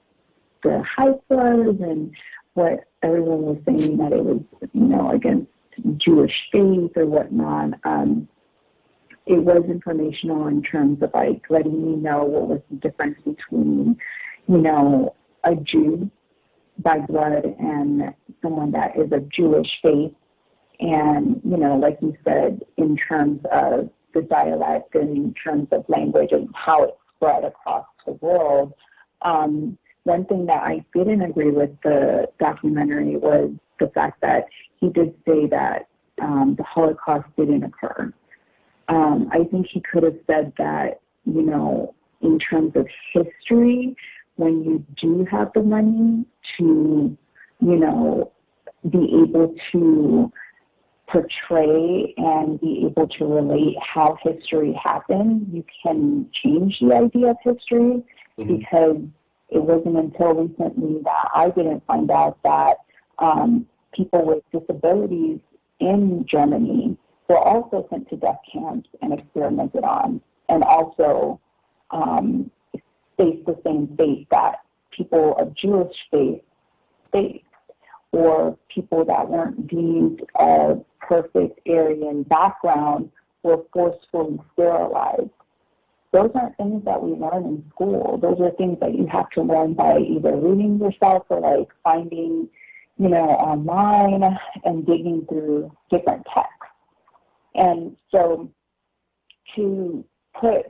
the hype was and what everyone was saying, that it was, against Jewish faith or whatnot. It was informational in terms of letting me know what was the difference between, a Jew by blood and someone that is of Jewish faith. And, like you said, in terms of the dialect and in terms of language and how it spread across the world. One thing that I didn't agree with the documentary was the fact that he did say that the Holocaust didn't occur. I think he could have said that, in terms of history, when you do have the money to, be able to portray and be able to relate how history happened, you can change the idea of history, because it wasn't until recently that I didn't find out that people with disabilities in Germany were also sent to death camps and experimented on, and also faced the same fate that people of Jewish faith faced, or people that weren't deemed of perfect Aryan background were forcefully sterilized. Those aren't things that we learn in school. Those are things that you have to learn by either reading yourself or finding, online and digging through different texts. And so to put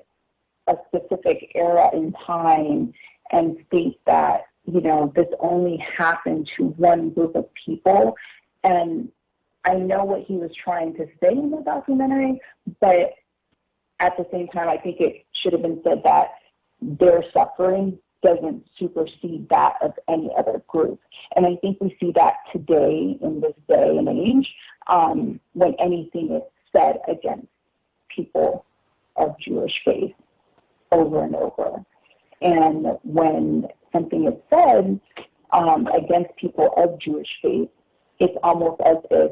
a specific era in time and state that, this only happened to one group of people. And I know what he was trying to say in the documentary, but at the same time, I think it should have been said that their suffering doesn't supersede that of any other group. And I think we see that today, in this day and age, when anything is said against people of Jewish faith over and over. And when something is said against people of Jewish faith, it's almost as if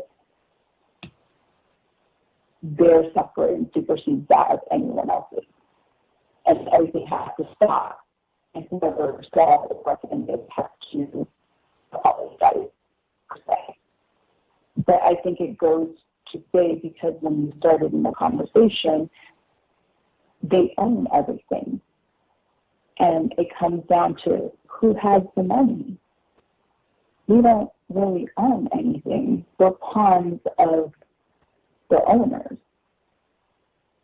their suffering supersedes that of anyone else's. And everything has to stop. And whoever saw it recommended has to apologize, per se. But I think it goes to say, because when you started in the conversation, they own everything. And it comes down to who has the money. We don't really own anything. We're pawns of the owners.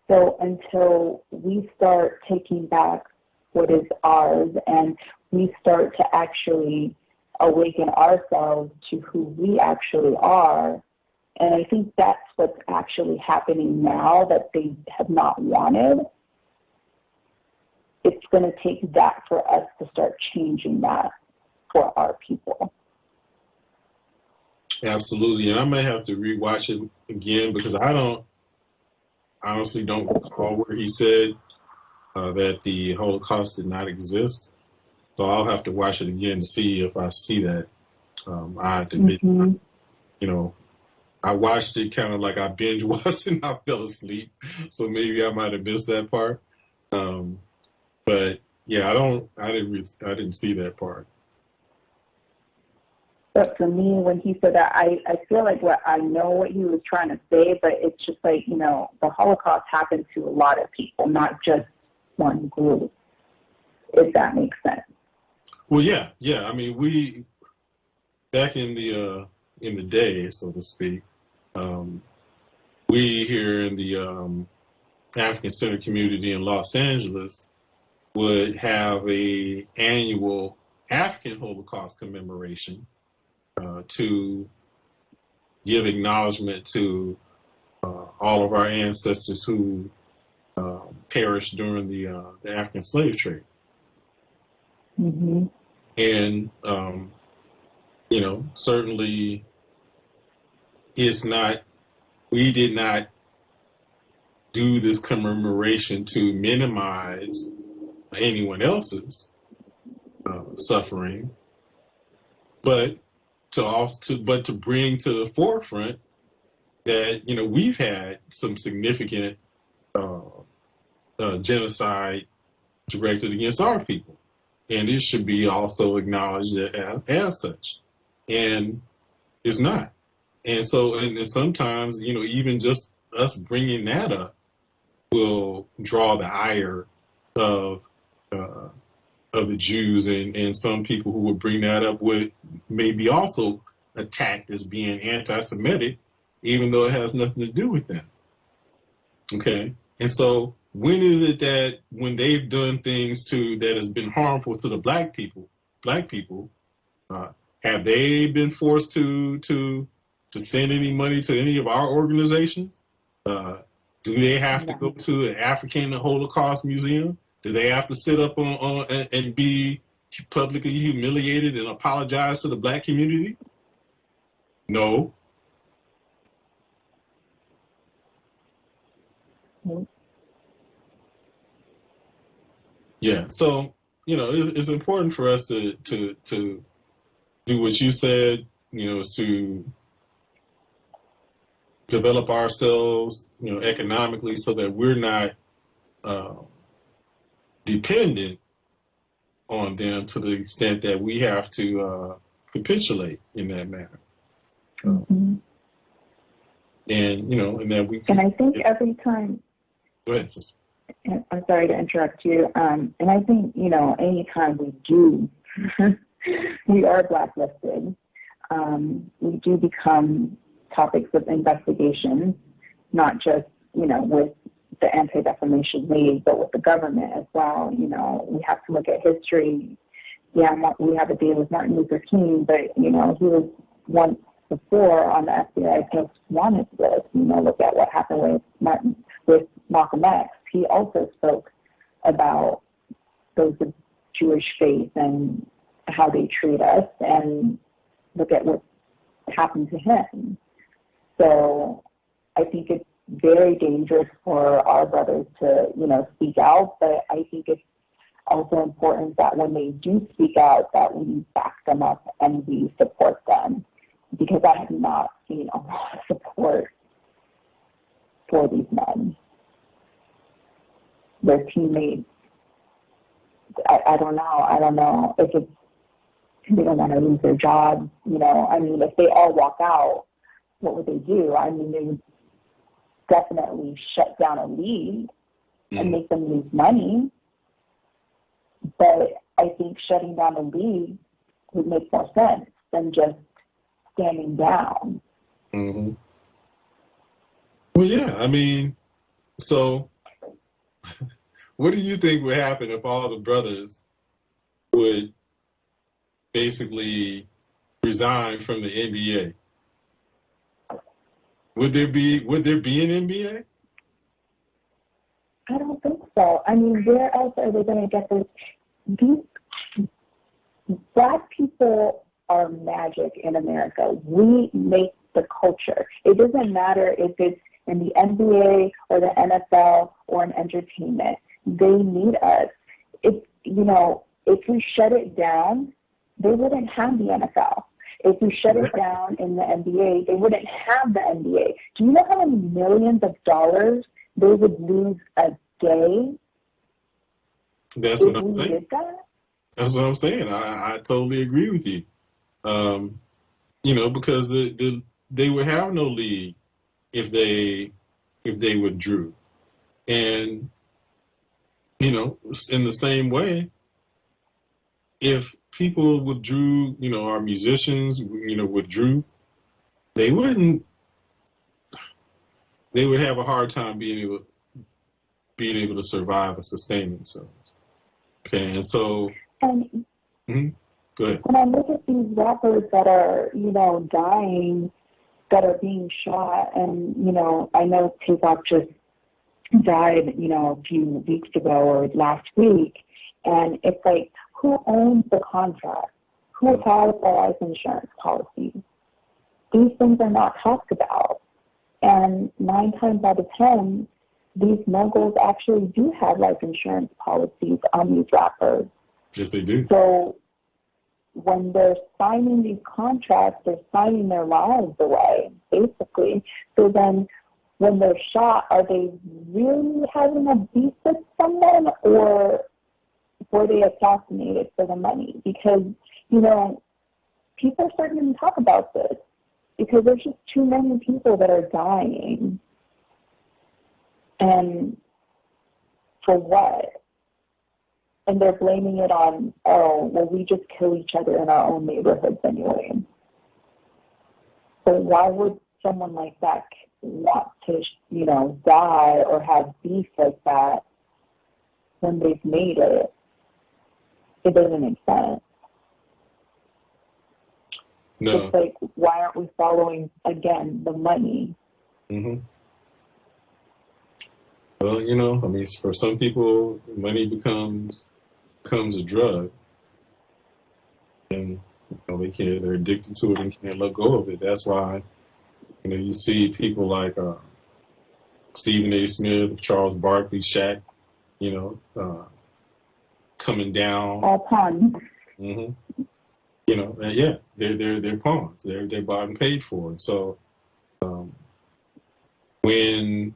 So until we start taking back what is ours and we start to actually awaken ourselves to who we actually are, and I think that's what's actually happening now that they have not wanted, it's going to take that for us to start changing that for our people. Absolutely. And I may have to rewatch it again, because I don't honestly don't recall where he said that the Holocaust did not exist. So I'll have to watch it again to see if I see that. I have to admit, Mm-hmm. you know, I watched it kind of like I binge watched and I fell asleep. So maybe I might have missed that part. Um, but yeah, I didn't see that part. But for me, when he said that, I feel like I know what he was trying to say, but it's just like, the Holocaust happened to a lot of people, not just one group, if that makes sense. Well, yeah. I mean, we back in the day, so to speak, um, we here in the African Center community in Los Angeles would have a annual African Holocaust commemoration to give acknowledgement to all of our ancestors who perished during the African slave trade. Mm-hmm. And certainly it's not. We did not do this commemoration to minimize anyone else's suffering, but to bring to the forefront that we've had some significant uh, genocide directed against our people, and it should be also acknowledged as such, and it's not. And so, and sometimes even just us bringing that up will draw the ire of uh, of the Jews, and some people who would bring that up would maybe also attacked as being anti-Semitic, even though it has nothing to do with them. Okay, and so when is it that when they've done things that has been harmful to the black people, uh, have they been forced to send any money to any of our organizations? Uh, do they have to go No. to an African Holocaust museum? Do they have to sit up and be publicly humiliated and apologize to the black community? No. Mm-hmm. Yeah. So it's important for us to do what you said. Is to develop ourselves, economically, so that we're not uh, dependent on them to the extent that we have to capitulate in that manner. Mm-hmm. And that we And can. I think every time, Go ahead, sister. I'm sorry to interrupt you, and I think, anytime we do, we are blacklisted, we do become topics of investigation, not just, with the Anti-Defamation League, but with the government as well. We have to look at history. Yeah, we have a day with Martin Luther King, but, he was once before on the FBI Most Wanted list. Look at what happened with Malcolm X. He also spoke about those of Jewish faith and how they treat us, and look at what happened to him. So I think it's very dangerous for our brothers to, speak out, but I think it's also important that when they do speak out, that we back them up and we support them, because I have not seen a lot of support for these men. Their teammates, I don't know. I don't know if it's they don't want to lose their jobs. If they all walk out, what would they do? They would definitely shut down a league and make them lose money. But I think shutting down a league would make more sense than just standing down. Mm-hmm. Well, yeah. So what do you think would happen if all the brothers would basically resign from the NBA? Would there be an NBA? I don't think so. Where else are they going to get this? These Black people are magic in America. We make the culture. It doesn't matter if it's in the NBA or the NFL or in entertainment. They need us. If we shut it down, they wouldn't have the NFL. If we shut it down in the NBA, they wouldn't have the NBA. Do you know how many millions of dollars they would lose a day That's if what I'm we saying. did that? That's what I'm saying. I totally agree with you. Because they would have no league if they withdrew. And, in the same way, if people withdrew, our musicians, withdrew, they wouldn't, they would have a hard time being able to survive and sustain themselves. Okay. And so, And go ahead. when I look at these rappers that are, dying, that are being shot, and, I know Tupac just died, a few weeks ago or last week, and it's like, who owns the contract? Who has the life insurance policy? These things are not talked about. And 9 times out of 10, these moguls actually do have life insurance policies on these rappers. Yes, they do. So when they're signing these contracts, they're signing their lives away, basically. So then when they're shot, are they really having a beef with someone, or were they assassinated for the money? Because, people are starting to talk about this because there's just too many people that are dying. And for what? And they're blaming it on, we just kill each other in our own neighborhoods anyway. So why would someone like that want to, die or have beef like that when they've made it? It doesn't make sense. No. It's like, why aren't we following, again, the money? Mm-hmm. Well, for some people, money becomes a drug, and they're addicted to it and can't let go of it. That's why you see people like Stephen A. Smith, Charles Barkley, Shaq, coming down. All pawns. Mm-hmm. And yeah, they're pawns. They're bought and paid for. And so when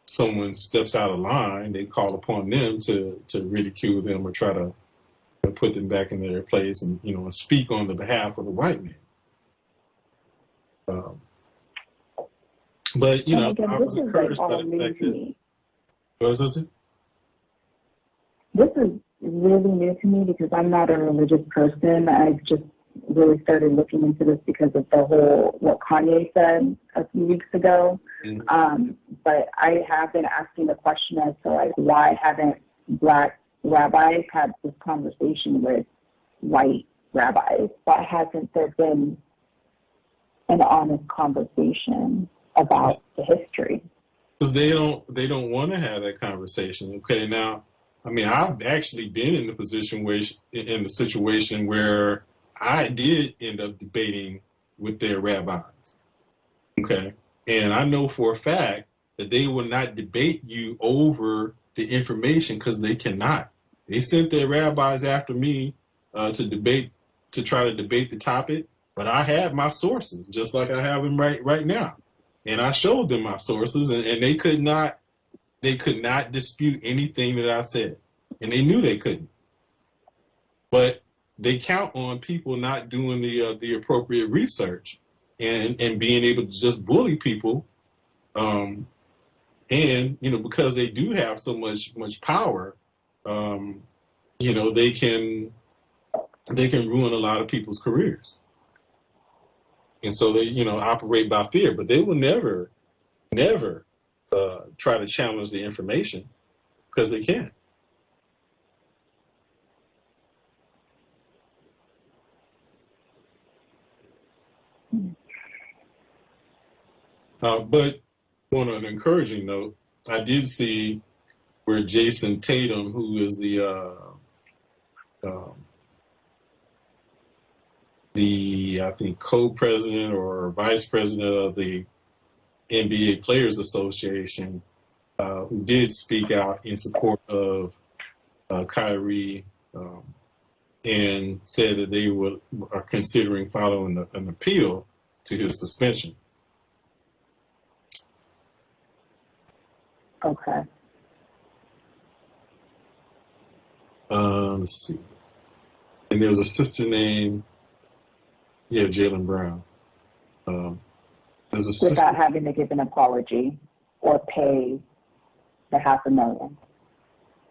someone steps out of line, they call upon them to ridicule them or try to put them back in their place and speak on the behalf of the white man. But again, I was encouraged by the fact that this is really new to me because I'm not a religious person. I've just really started looking into this because of the whole what Kanye said a few weeks ago. Mm-hmm. But I have been asking the question as to why haven't black rabbis had this conversation with white rabbis? Why hasn't there been an honest conversation about the history? Because they don't want to have that conversation. Okay, now, I've actually been in the situation where I did end up debating with their rabbis. Okay, and I know for a fact that they will not debate you over the information because they cannot. They sent their rabbis after me to try to debate the topic, but I had my sources just like I have them right now, and I showed them my sources, and they could not dispute anything that I said, and they knew they couldn't. But they count on people not doing the appropriate research and being able to just bully people, and because they do have so much power, they can ruin a lot of people's careers, and so they operate by fear, but they will never try to challenge the information because they can't. But on an encouraging note, I did see where Jason Tatum, who is the I think co-president or vice president of the NBA Players Association, who did speak out in support of Kyrie, and said that they are considering following an appeal to his suspension. Okay. Let's see. And there's a sister named, Jaylen Brown. There's a sister. Without having to give an apology or pay the $500,000.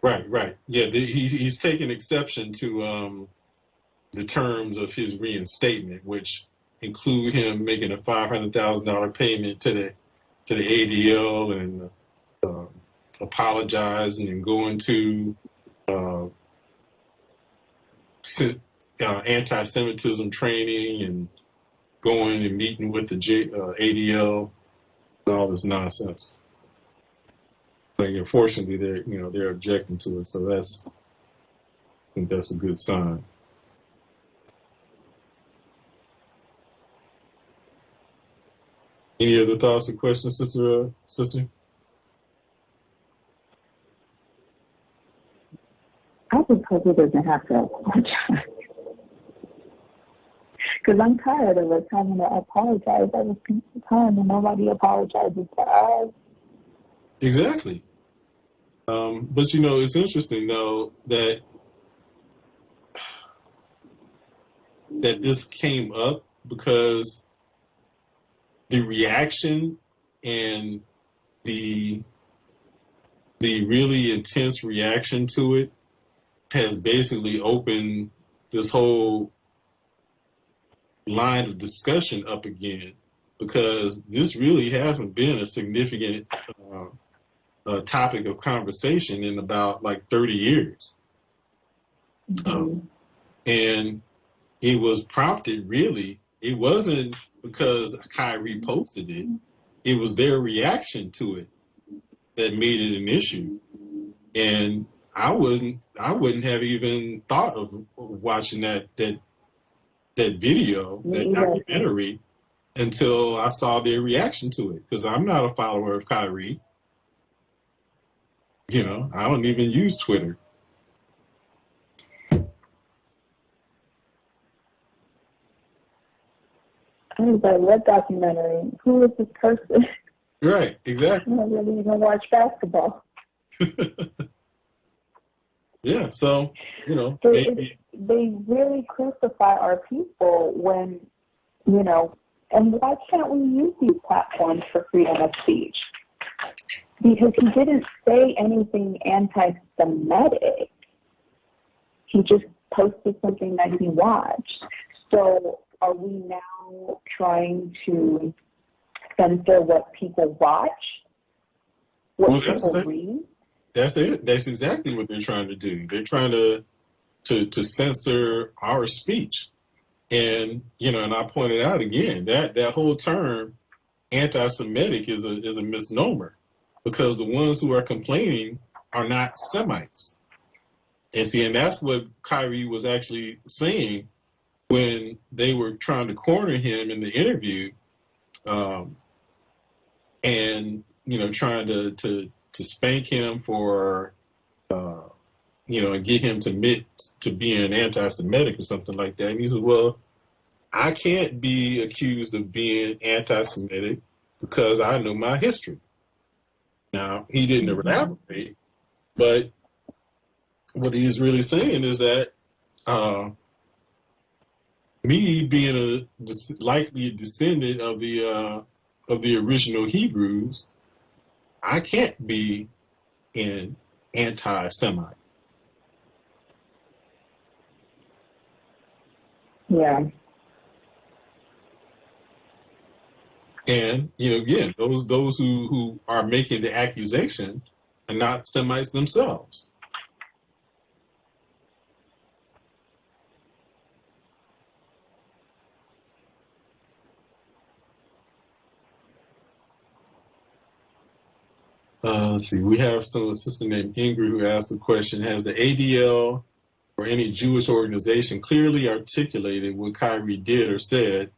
Right. Yeah, he's taken exception to the terms of his reinstatement, which include him making a $500,000 payment to the ADL and apologizing and going to anti-Semitism training and going and meeting with the ADL and all this nonsense. But unfortunately, they're objecting to it, so I think that's a good sign. Any other thoughts or questions, sister? I just hope he doesn't have to apologize. Because I'm tired of us having to apologize every single time and nobody apologizes to us. Exactly. But it's interesting though that this came up because the reaction and the really intense reaction to it has basically opened this whole line of discussion up again, because this really hasn't been a significant topic of conversation in about like 30 years. Mm-hmm. And it was prompted, really, it wasn't because Kyrie posted it, it was their reaction to it that made it an issue. And I wouldn't have even thought of watching that video, that documentary, until I saw their reaction to it, because I'm not a follower of Kyrie. I don't even use Twitter. I was like, what documentary? Who is this person? Right, exactly. I don't really even watch basketball. Yeah, so, they really crucify our people when, and why can't we use these platforms for freedom of speech? Because he didn't say anything anti-Semitic. He just posted something that he watched. So are we now trying to censor what people watch? What people read? That's it. That's exactly what they're trying to do. They're trying to censor our speech. And, and I pointed out again, that whole term anti-Semitic is a misnomer, because the ones who are complaining are not Semites. And that's what Kyrie was actually saying when they were trying to corner him in the interview, and, trying to spank him for, and get him to admit to being anti-Semitic or something like that. And he said, well, I can't be accused of being anti-Semitic because I know my history. Now, he didn't elaborate, but what he's really saying is that me being a likely descendant of the original Hebrews, I can't be an anti-Semite. Yeah. And, again, those who are making the accusation are not Semites themselves. Let's see. We have a sister named Ingrid who asked the question, has the ADL or any Jewish organization clearly articulated what Kyrie did or said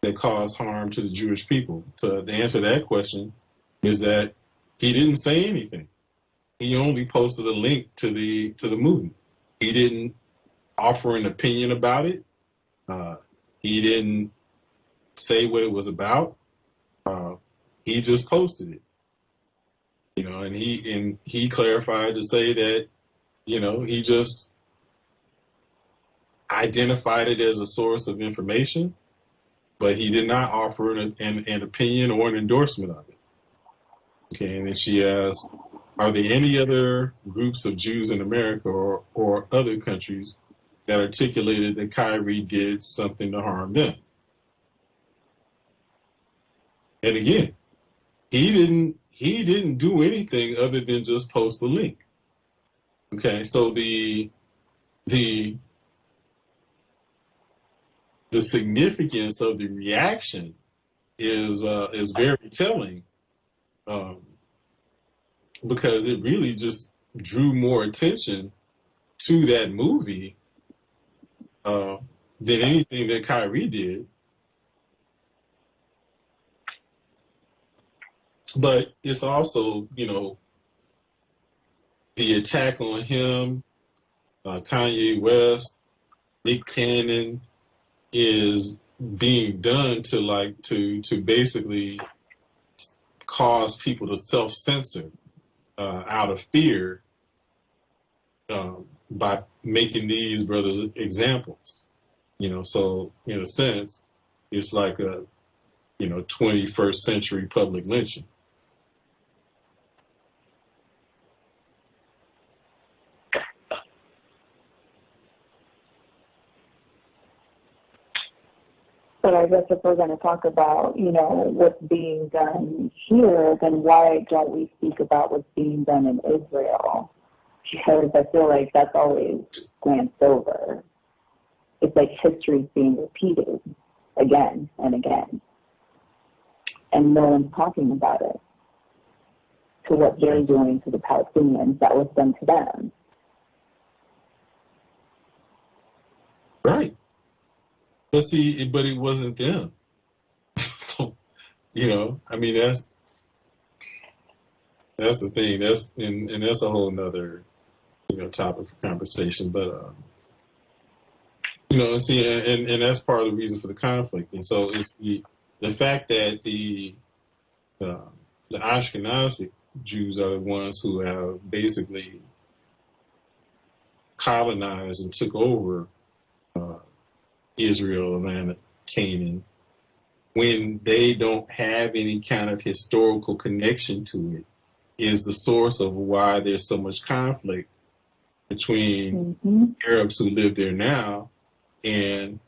that caused harm to the Jewish people? So the answer to that question is that he didn't say anything. He only posted a link to the movie. He didn't offer an opinion about it. He didn't say what it was about. He just posted it, and he clarified to say that, he just identified it as a source of information, but he did not offer an opinion or an endorsement of it. Okay, and then she asked, are there any other groups of Jews in America or other countries that articulated that Kyrie did something to harm them? And again, he didn't do anything other than just post the link. Okay, so the significance of the reaction is very telling, because it really just drew more attention to that movie than anything that Kyrie did. But it's also, the attack on him, Kanye West, Nick Cannon, is being done to basically cause people to self-censor out of fear, by making these brothers examples. So in a sense, it's like a 21st century public lynching. But I guess if we're going to talk about, what's being done here, then why don't we speak about what's being done in Israel? Because I feel like that's always glanced over. It's like history's being repeated again and again. And no one's talking about it. To what they're doing to the Palestinians that was done to them. Right. But it wasn't them. So, I mean, that's the thing. And that's a whole nother, topic for conversation. But, and that's part of the reason for the conflict. And so it's the fact that the Ashkenazi Jews are the ones who have basically colonized and took over Israel, land, Canaan, when they don't have any kind of historical connection to it, is the source of why there's so much conflict between Arabs who live there now and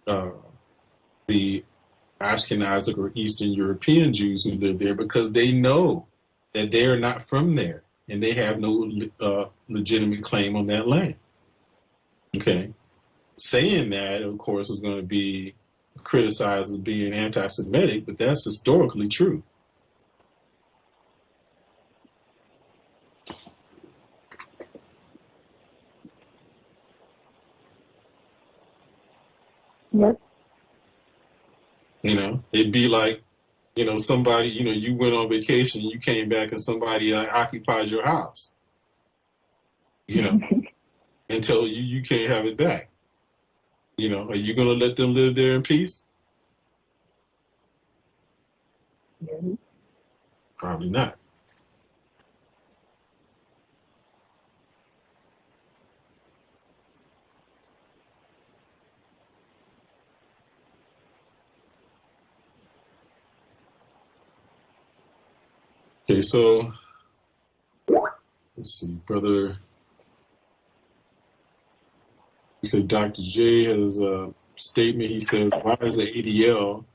the Ashkenazic or Eastern European Jews who live there, because they know that they are not from there and they have no legitimate claim on that land. Okay. Saying that, of course, is going to be criticized as being anti-Semitic, but that's historically true. Yep. It'd be like, somebody, you went on vacation, you came back and somebody occupied your house, until you can't have it back. Are you going to let them live there in peace? Mm-hmm. Probably not. Okay, so let's see, brother. He said Dr. J has a statement. He says, why is the ADL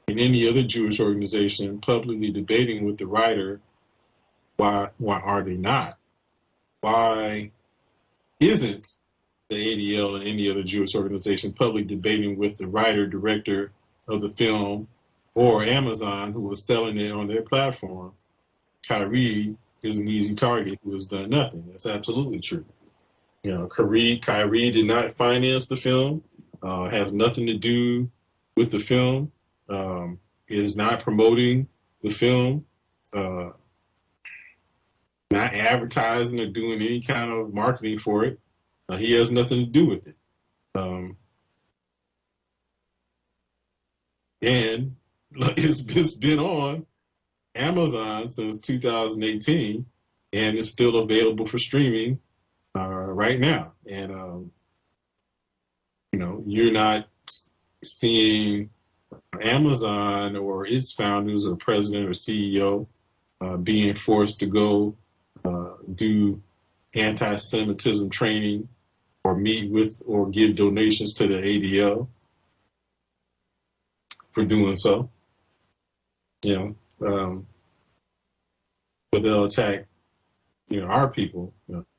and any other Jewish organization publicly debating with the writer? Why are they not? Why isn't the ADL and any other Jewish organization publicly debating with the writer, director of the film, or Amazon, who was selling it on their platform? Kyrie is an easy target who has done nothing. That's absolutely true. Kyrie did not finance the film, has nothing to do with the film. is not promoting the film, not advertising or doing any kind of marketing for it. He has nothing to do with it. And it's been on Amazon since 2018, and it's still available for streaming right now. And you're not seeing Amazon or its founders or president or CEO being forced to go do anti-Semitism training or meet with or give donations to the ADL for doing so. But they'll attack, our people,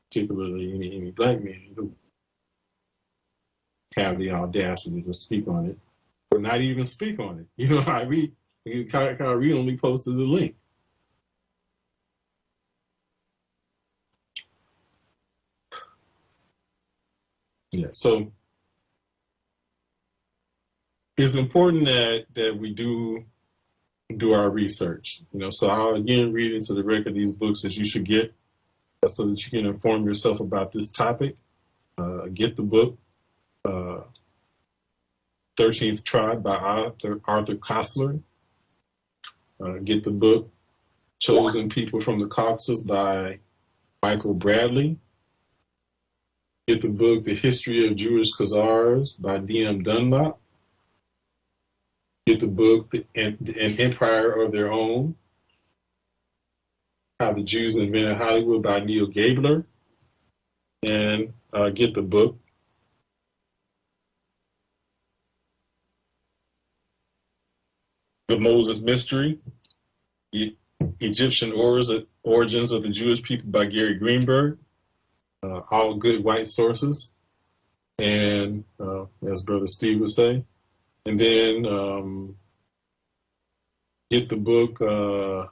particularly any black men who have the audacity to speak on it, or not even speak on it. Kyrie only posted the link. Yeah, so it's important that we do our research. So I'll again read into the record these books that you should get so that you can inform yourself about this topic. Get the book 13th Tribe by Arthur Koestler. Get the book Chosen People from the Caucasus by Michael Bradley. Get the book The History of Jewish Khazars by D.M. Dunlop. Get the book An Empire of Their Own, How the Jews Invented Hollywood by Neil Gabler. And get the book The Moses Mystery, The Egyptian Origins of the Jewish People by Gary Greenberg. All good white sources. And as Brother Steve would say. And then get the book The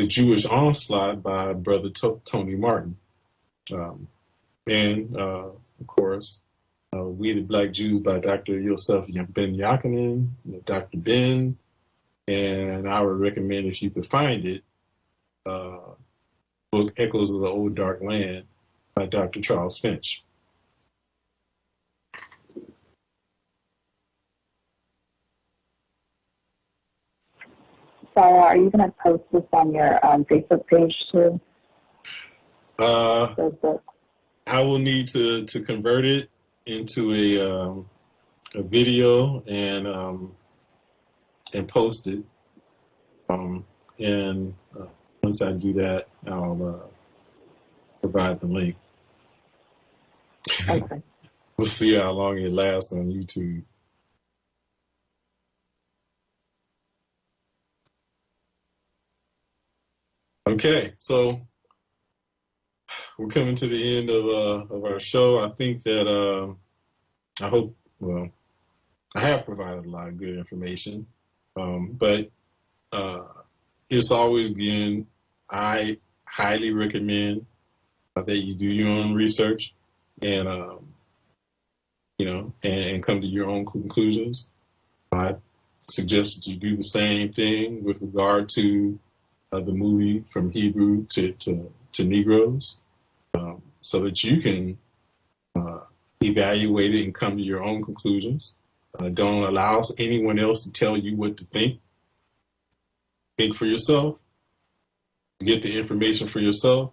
Jewish Onslaught by Brother Tony Martin. And, of course, We the Black Jews by Dr. Yosef Ben Yakinen, Dr. Ben. And I would recommend, if you could find it, book Echoes of the Old Dark Land by Dr. Charles Finch. So are you going to post this on your Facebook page too? I will need to convert it into a video and post it. And once I do that, I'll provide the link. Okay. We'll see how long it lasts on YouTube. Okay, so we're coming to the end of our show. I think that I have provided a lot of good information, but it's always been, I highly recommend that you do your own research and and come to your own conclusions. I suggest that you do the same thing with regard to the movie From Hebrew to Negroes, so that you can evaluate it and come to your own conclusions. Don't allow anyone else to tell you what to think. Think for yourself, get the information for yourself,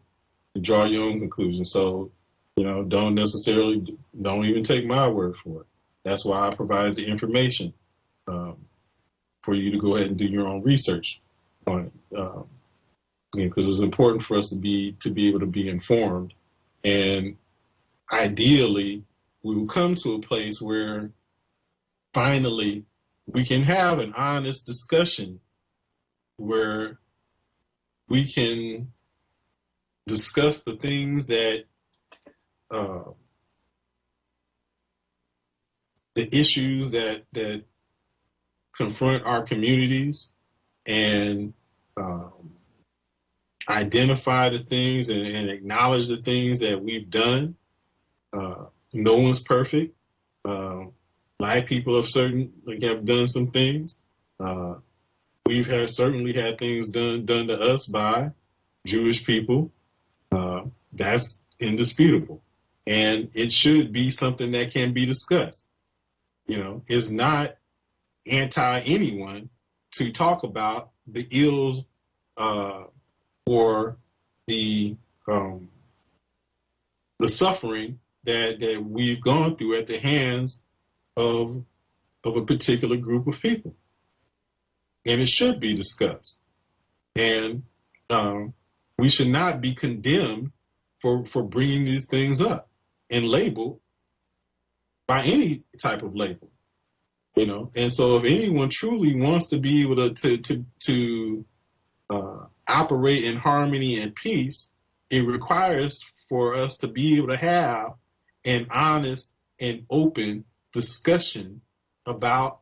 and draw your own conclusions. So, don't even take my word for it. That's why I provided the information for you to go ahead and do your own research on it. Because it's important for us to be able to be informed, and ideally, we will come to a place where finally we can have an honest discussion where we can discuss the things that the issues that confront our communities, and identify the things and acknowledge the things that we've done. No one's perfect. Black people have done some things. We've certainly had things done to us by Jewish people. That's indisputable, and it should be something that can be discussed. It's not anti anyone to talk about the ills or the suffering that we've gone through at the hands of a particular group of people, and it should be discussed. And we should not be condemned for bringing these things up and labeled by any type of label. And so if anyone truly wants to be able to operate in harmony and peace, it requires for us to be able to have an honest and open discussion about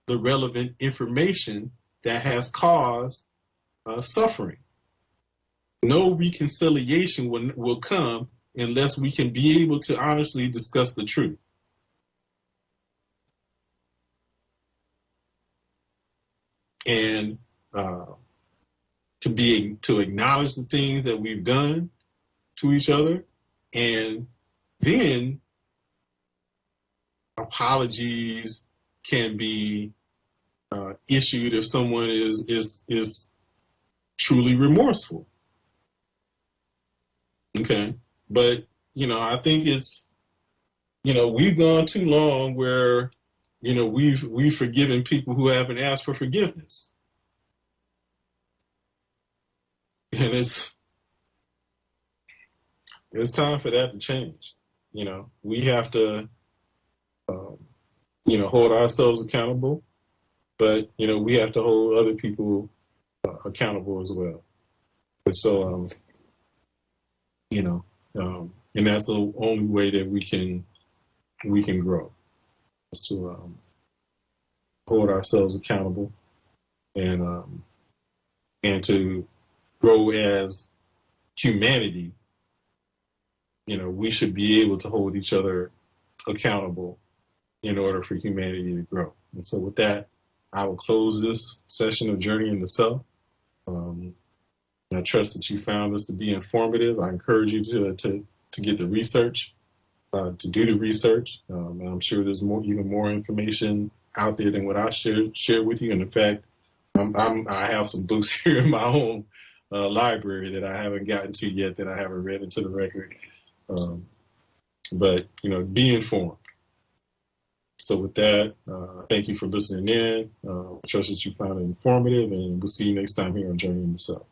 the relevant information that has caused suffering. No reconciliation will come unless we can be able to honestly discuss the truth. And to acknowledge the things that we've done to each other, and then apologies can be issued if someone is truly remorseful. Okay, but I think it's we've gone too long where we've forgiven people who haven't asked for forgiveness, and it's time for that to change. We have to hold ourselves accountable, but we have to hold other people accountable as well. And so and that's the only way that we can grow, is to hold ourselves accountable and to grow as humanity. We should be able to hold each other accountable in order for humanity to grow. And so with that, I will close this session of Journey into Self. I trust that you found this to be informative. I encourage you to get the research, to do the research. And I'm sure there's even more information out there than what I shared with you. And in fact, I have some books here in my own library that I haven't gotten to yet, that I haven't read into the record. But be informed. So with that, thank you for listening in. I trust that you found it informative, and we'll see you next time here on Journey into Self.